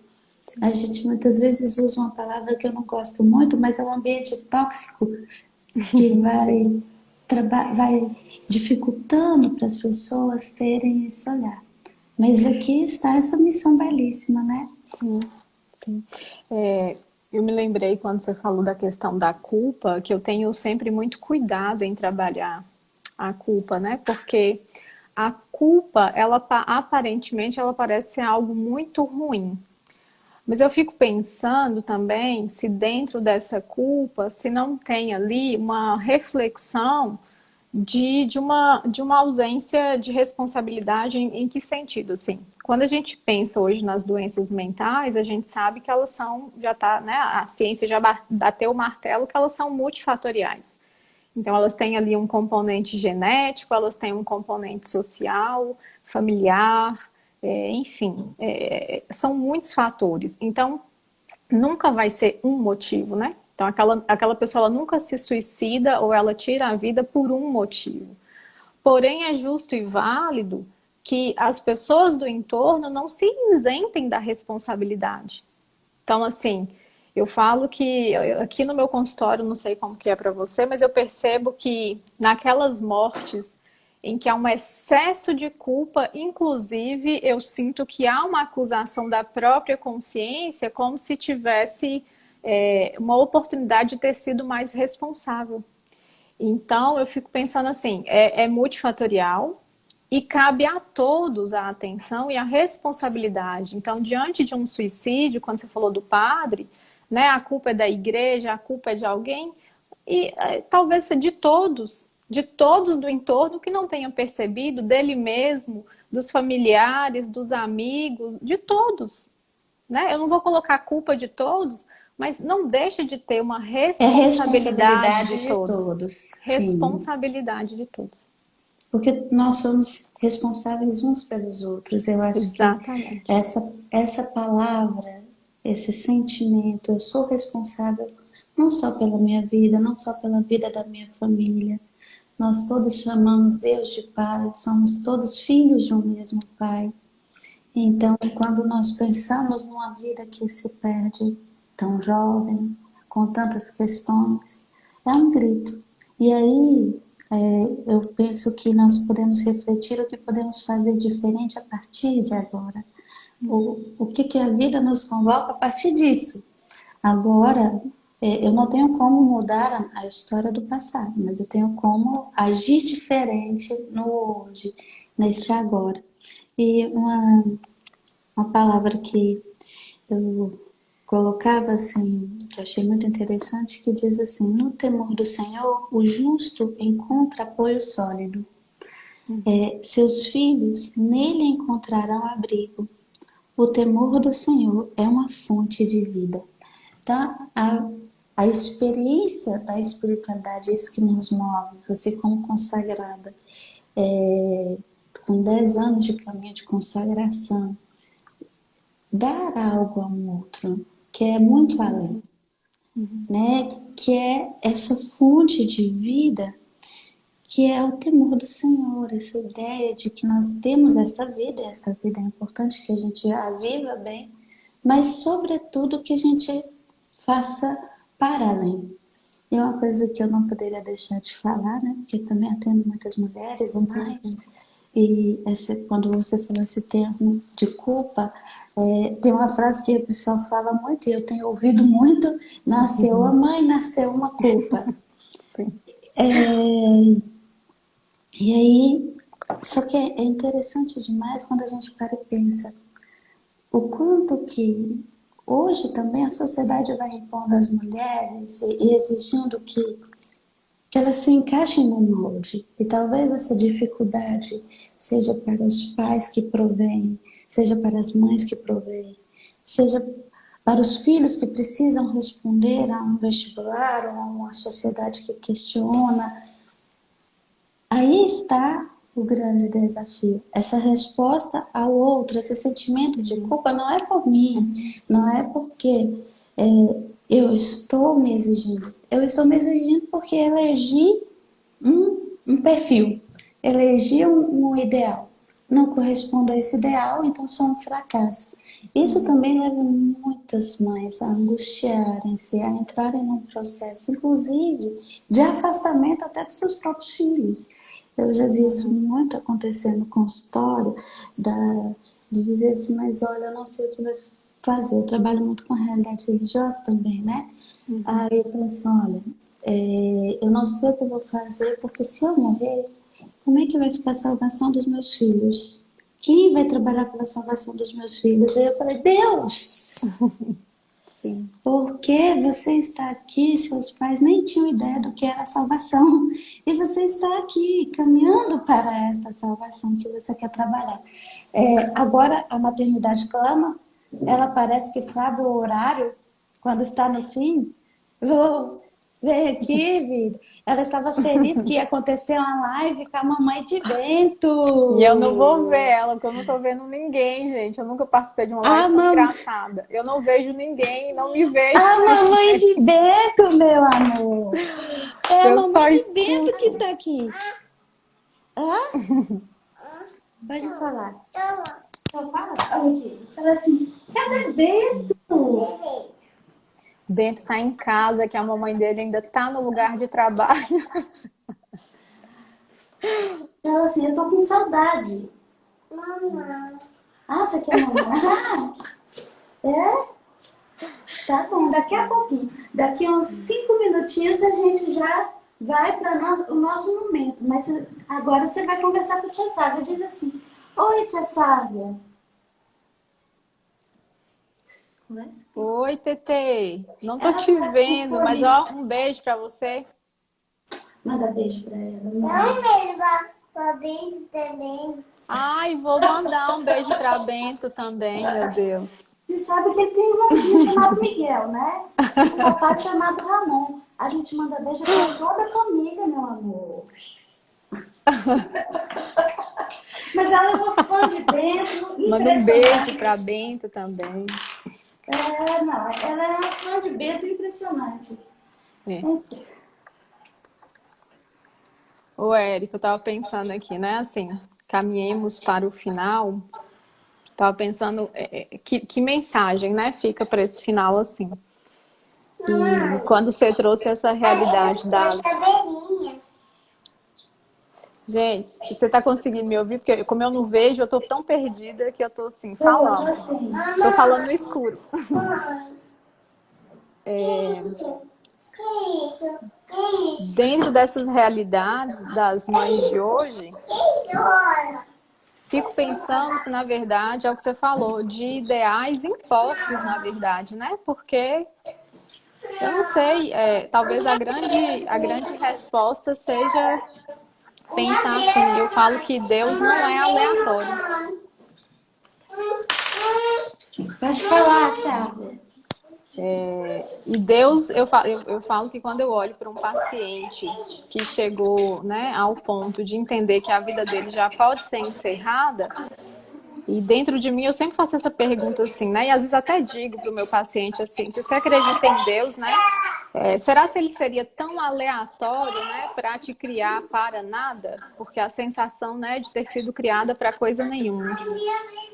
A gente muitas vezes usa uma palavra que eu não gosto muito, mas é um ambiente tóxico que vai dificultando para as pessoas terem esse olhar. Mas aqui está essa missão belíssima, né? Sim, sim. Eu me lembrei quando você falou da questão da culpa, que eu tenho sempre muito cuidado em trabalhar a culpa, né? Porque a culpa, ela aparentemente, ela parece ser algo muito ruim. Mas eu fico pensando também se dentro dessa culpa, se não tem ali uma reflexão de uma ausência de responsabilidade em que sentido, assim? Quando a gente pensa hoje nas doenças mentais, a gente sabe que elas são, já tá, né, a ciência já bateu o martelo que elas são multifatoriais. Então, elas têm ali um componente genético, elas têm um componente social, familiar, enfim, são muitos fatores. Então, nunca vai ser um motivo, né? Então, aquela pessoa ela nunca se suicida ou ela tira a vida por um motivo. Porém, é justo e válido que as pessoas do entorno não se isentem da responsabilidade. Então, assim, eu falo que aqui no meu consultório, não sei como que é para você, mas eu percebo que naquelas mortes em que há um excesso de culpa, inclusive eu sinto que há uma acusação da própria consciência, como se tivesse uma oportunidade de ter sido mais responsável. Então eu fico pensando assim, é multifatorial e cabe a todos a atenção e a responsabilidade. Então, diante de um suicídio, quando você falou do padre, né, a culpa é da igreja, a culpa é de alguém, e talvez de todos, de todos do entorno que não tenha percebido, dele mesmo, dos familiares, dos amigos, de todos, né? Eu não vou colocar a culpa de todos, mas não deixa de ter uma É responsabilidade de responsabilidade de todos. todos, sim. Responsabilidade de todos. Porque nós somos responsáveis uns pelos outros. Eu acho que Exatamente. essa palavra, esse sentimento, eu sou responsável não só pela minha vida, não só pela vida da minha família. Nós todos chamamos Deus de Pai, somos todos filhos de um mesmo Pai. Então, quando nós pensamos numa vida que se perde tão jovem, com tantas questões, é um grito. E aí, eu penso que nós podemos refletir o que podemos fazer diferente a partir de agora. O que a vida nos convoca a partir disso. Agora, eu não tenho como mudar a história do passado, mas eu tenho como agir diferente no hoje, neste agora. E uma palavra que eu colocava assim, que eu achei muito interessante, que diz assim: no temor do Senhor, o justo encontra apoio sólido. Seus filhos nele encontrarão abrigo. O temor do Senhor é uma fonte de vida. Então, a experiência da espiritualidade é isso que nos move. Você como consagrada, com 10 anos de caminho de consagração, dar algo a um outro, que é muito além, né? Que é essa fonte de vida, que é o temor do Senhor, essa ideia de que nós temos esta vida é importante que a gente a viva bem, mas sobretudo que a gente faça para além. E uma coisa que eu não poderia deixar de falar, né? Porque também atendo muitas mulheres e mais. E quando você falou esse termo de culpa, tem uma frase que o pessoal fala muito, e eu tenho ouvido muito: nasceu a mãe, nasceu uma culpa. Sim. E aí, só que é interessante demais quando a gente para e pensa o quanto que hoje também a sociedade vai impondo às mulheres e exigindo que elas se encaixem no molde. E talvez essa dificuldade seja para os pais que provêm, seja para as mães que provêm, seja para os filhos que precisam responder a um vestibular ou a uma sociedade que questiona. Aí está o grande desafio. Essa resposta ao outro, esse sentimento de culpa não é por mim, não é porque eu estou me exigindo. Eu estou me exigindo porque elegi um perfil, elegi um ideal. Não correspondo a esse ideal, então sou um fracasso. Isso também leva muitas mães a angustiarem-se, a entrarem num processo, inclusive, de afastamento até de seus próprios filhos. Eu já vi isso muito acontecer no consultório, de dizer assim: mas olha, eu não sei o que vai fazer. Eu trabalho muito com a realidade religiosa também, né? Aí eu falei assim: olha, eu não sei o que eu vou fazer, porque se eu morrer, como é que vai ficar a salvação dos meus filhos? Quem vai trabalhar pela salvação dos meus filhos? Aí eu falei: Deus! Sim. Porque você está aqui, seus pais nem tinham ideia do que era a salvação. E você está aqui caminhando para esta salvação que você quer trabalhar. Agora a maternidade clama, ela parece que sabe o horário, quando está no fim. Vem aqui, vida. Ela estava feliz que ia acontecer uma live com a mamãe de E eu não vou ver Bento. ela, porque eu não tô vendo ninguém, gente. Eu nunca participei de uma live A, tão mam... engraçada. Eu não vejo ninguém, não me vejo a mamãe também. de Bento, meu amor. É a Eu só mamãe de Bento que escuto. está aqui. Hã? Pode falar. Só fala. Olha aqui. Fala assim: cadê Bento? Bento tá em casa, que a mamãe dele ainda tá no lugar de trabalho. Fala assim: eu tô com saudade. Mamãe. Ah, você quer mamar? É? Tá bom, daqui a pouquinho. Daqui a uns 5 minutinhos a gente já vai para o nosso momento. Mas agora você vai conversar com a tia Sávia. Diz assim: oi, tia Sávia. Conversa. Oi, Tetê. Não tô Ela te tá com vendo, mas fone. ó, um beijo pra você. Manda beijo pra ela. Não, beijo pra Bento também. Ai, vou mandar um beijo para Bento também, meu Deus. Você sabe que ele tem um irmãozinho chamado Miguel, né? E um papai chamado Ramon. A gente manda beijo pra toda a família, meu amor. Mas ela é uma fã de Bento. Manda um beijo para Bento também. Não, ela é uma fã de Bento impressionante. É. Ô, Érica, eu tava pensando aqui, né? Assim, caminhemos para o final. Tava pensando que mensagem, né, fica para esse final assim. E quando você trouxe essa realidade das... Gente, você tá conseguindo me ouvir? Porque como eu não vejo, eu tô tão perdida que eu tô assim, falando. Tô falando no escuro. Dentro dessas realidades das mães de hoje, fico pensando se, na verdade, é o que você falou, de ideais impostos, na verdade, né? Porque, eu não sei, talvez a grande resposta seja pensar assim, eu falo que Deus não é aleatório. Pode falar, Sábia. E Deus, eu falo que quando eu olho para um paciente que chegou, né, ao ponto de entender que a vida dele já pode ser encerrada, e dentro de mim eu sempre faço essa pergunta assim, né, e às vezes até digo para o meu paciente assim, se você acredita em Deus, né, será que ele seria tão aleatório, né, para te criar para nada? Porque a sensação, né, de ter sido criada para coisa nenhuma.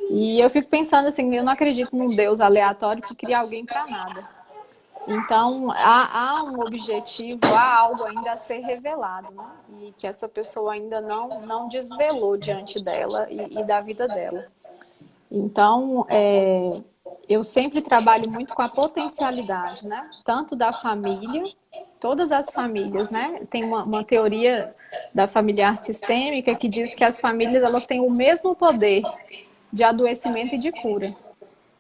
E eu fico pensando assim, eu não acredito num Deus aleatório que cria alguém para nada. Então, há um objetivo, há algo ainda a ser revelado, né? E que essa pessoa ainda não desvelou diante dela e da vida dela. Então, eu sempre trabalho muito com a potencialidade, né? Tanto da família, todas as famílias, né? Tem uma teoria da familiar sistêmica que diz que as famílias elas têm o mesmo poder de adoecimento e de cura.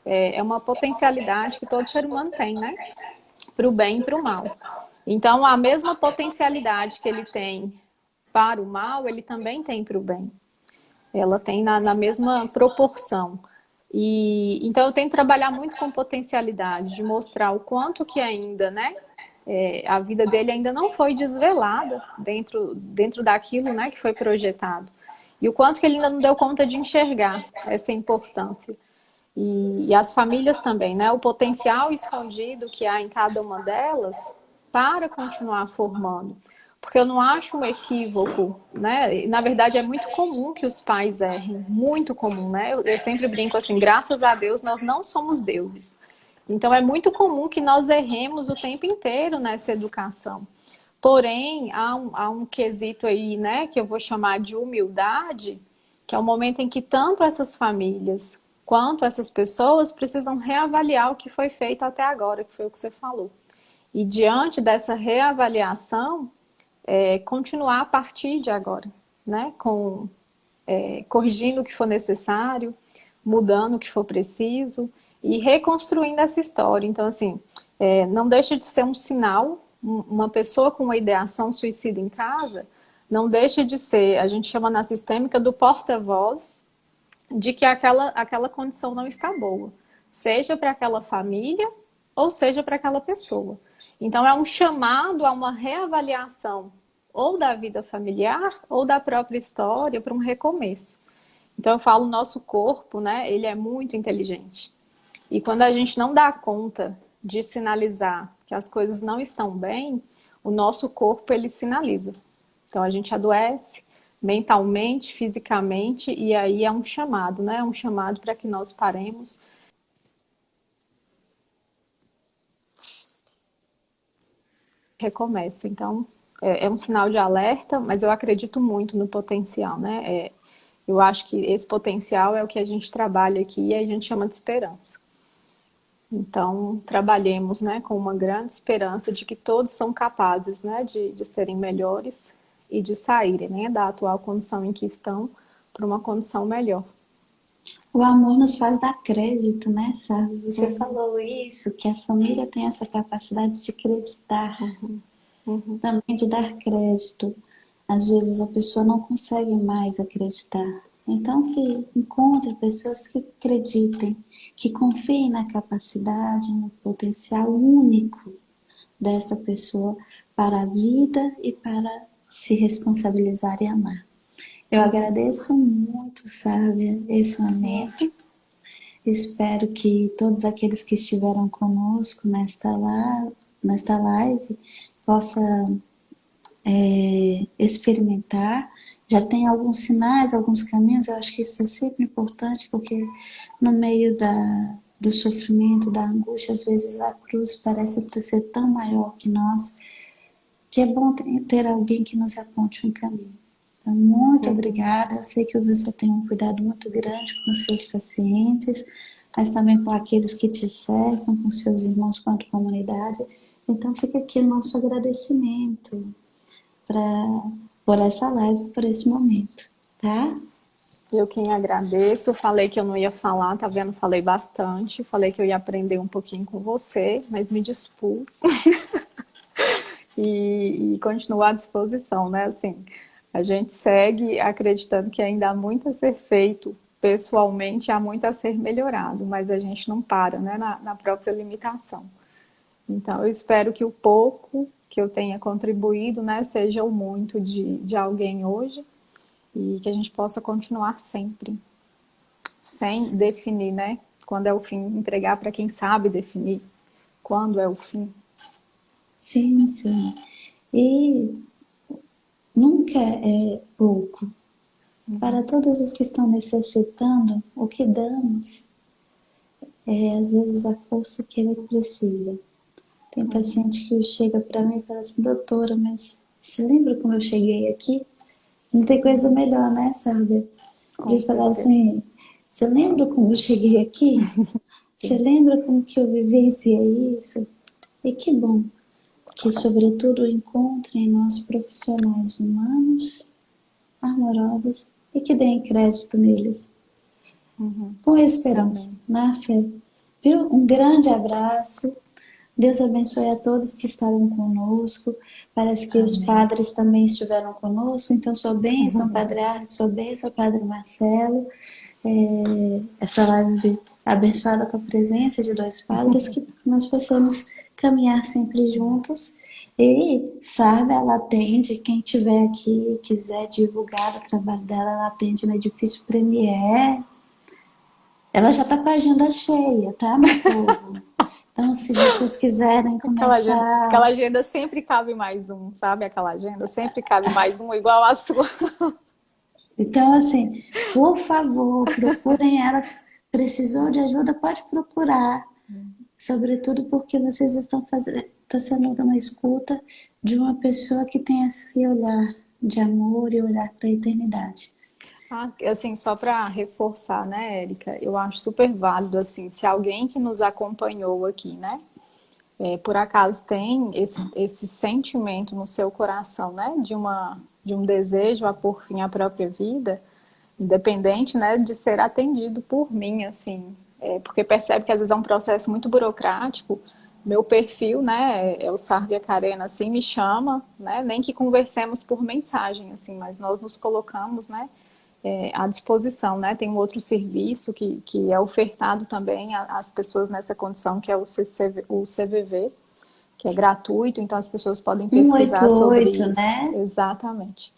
É uma potencialidade que todo ser humano tem, né? Para o bem e para o mal. Então, a mesma potencialidade que ele tem para o mal, ele também tem para o bem. Ela tem na mesma proporção. E então eu tento trabalhar muito com potencialidade, de mostrar o quanto que ainda, né? A vida dele ainda não foi desvelada dentro daquilo, né, que foi projetado. E o quanto que ele ainda não deu conta de enxergar essa importância. E as famílias também, né? O potencial escondido que há em cada uma delas para continuar formando. Porque eu não acho um equívoco, né? Na verdade, é muito comum que os pais errem, muito comum, né? Eu sempre brinco assim, graças a Deus, nós não somos deuses. Então, é muito comum que nós erremos o tempo inteiro nessa educação. Porém, há um quesito aí, né, que eu vou chamar de humildade, que é o momento em que tanto essas famílias quanto essas pessoas precisam reavaliar o que foi feito até agora, que foi o que você falou. E diante dessa reavaliação, continuar a partir de agora, né, corrigindo o que for necessário, mudando o que for preciso e reconstruindo essa história. Então, assim, não deixa de ser um sinal, uma pessoa com uma ideação suicida em casa, não deixa de ser, a gente chama na sistêmica do porta-voz de que aquela condição não está boa, seja para aquela família ou seja para aquela pessoa. Então, é um chamado a uma reavaliação ou da vida familiar ou da própria história para um recomeço. Então, eu falo, nosso corpo, né, ele é muito inteligente. E quando a gente não dá conta de sinalizar que as coisas não estão bem, o nosso corpo, ele sinaliza. Então, a gente adoece mentalmente, fisicamente, e aí é um chamado, né? É um chamado para que nós paremos. Recomeça. Então, é um sinal de alerta, mas eu acredito muito no potencial, né? Eu acho que esse potencial é o que a gente trabalha aqui e a gente chama de esperança. Então, trabalhemos, né, com uma grande esperança de que todos são capazes, né, de serem melhores e de saírem, né, da atual condição em que estão para uma condição melhor. O amor nos faz dar crédito, né, sabe? Você falou isso, que a família tem essa capacidade de acreditar. também de dar crédito. Às vezes a pessoa não consegue mais acreditar. Então, que encontre pessoas que acreditem, que confiem na capacidade, no potencial único desta pessoa para a vida e para se responsabilizar e amar. Eu agradeço muito, sabe, esse momento. Espero que todos aqueles que estiveram conosco nesta live possam experimentar. Já tem alguns sinais, alguns caminhos. Eu acho que isso é sempre importante, porque no meio do sofrimento, da angústia, às vezes a cruz parece ser tão maior que nós, que é bom ter alguém que nos aponte um caminho. Então, muito obrigada. Eu sei que você tem um cuidado muito grande com os seus pacientes, mas também com aqueles que te cercam, com seus irmãos quanto comunidade. Então, fica aqui o nosso agradecimento por essa live, por esse momento, tá? Eu quem agradeço, falei que eu não ia falar, tá vendo? Falei bastante, falei que eu ia aprender um pouquinho com você, mas me dispus e continuo à disposição, né? Assim, a gente segue acreditando que ainda há muito a ser feito pessoalmente, há muito a ser melhorado, mas a gente não para, né? Na própria limitação. Então, eu espero que o pouco que eu tenha contribuído, né, seja o muito de alguém hoje e que a gente possa continuar sempre, sem definir, né? Quando é o fim, entregar para quem sabe definir quando é o fim. Sim, sim. E nunca é pouco. Para todos os que estão necessitando, o que damos é, às vezes, a força que ele precisa. Tem paciente que chega para mim e fala assim, doutora, mas você lembra como eu cheguei aqui? Não tem coisa melhor, né, sabe? De falar assim, você lembra como eu cheguei aqui? Você lembra como que eu vivenciei isso? E que bom que, sobretudo, encontrem em nós profissionais humanos, amorosos e que deem crédito neles. Com esperança, na fé. Viu? Um grande abraço. Deus abençoe a todos que estavam conosco. Parece que os padres também estiveram conosco. Então, sua bênção, Padre Arles, sua bênção, Padre Marcelo. Essa live abençoada com a presença de dois padres, que nós possamos caminhar sempre juntos. E, sabe, ela atende, quem tiver aqui e quiser divulgar o trabalho dela, ela atende no Edifício Premier. Ela já está com a agenda cheia, tá, meu povo? Então, se vocês quiserem começar... Aquela agenda sempre cabe mais um, sabe? Aquela agenda sempre cabe mais um, igual a sua. Então, assim, por favor, procurem ela. Precisou de ajuda, pode procurar. Sobretudo porque vocês estão sendo uma escuta de uma pessoa que tem esse olhar de amor e olhar para a eternidade. Assim, só para reforçar, né, Érica, eu acho super válido, assim, se alguém que nos acompanhou aqui, né, por acaso tem esse sentimento no seu coração, né, de um desejo a pôr fim à própria vida, independente, né, de ser atendido por mim, assim, porque percebe que às vezes é um processo muito burocrático. Meu perfil, né, é o Sárvia Carena, assim, me chama, né, nem que conversemos por mensagem, assim, mas nós nos colocamos, né, à disposição, né? Tem um outro serviço que é ofertado também às pessoas nessa condição, que é o CVV, que é gratuito, então as pessoas podem pesquisar 188, sobre isso. né? Exatamente.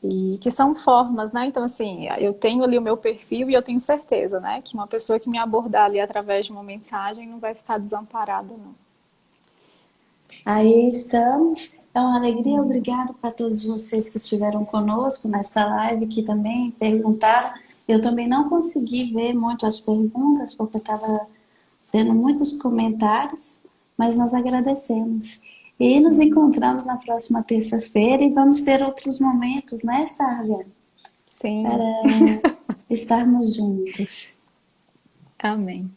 E que são formas, né? Então, assim, eu tenho ali o meu perfil e eu tenho certeza, né? Que uma pessoa que me abordar ali através de uma mensagem não vai ficar desamparada, não. Aí estamos. É uma alegria. Obrigada para todos vocês que estiveram conosco nesta live, que também perguntaram. Eu também não consegui ver muito as perguntas, porque estava tendo muitos comentários, mas nós agradecemos. E nos encontramos na próxima terça-feira e vamos ter outros momentos, né, Sárvia? Sim. Para estarmos juntos. Amém.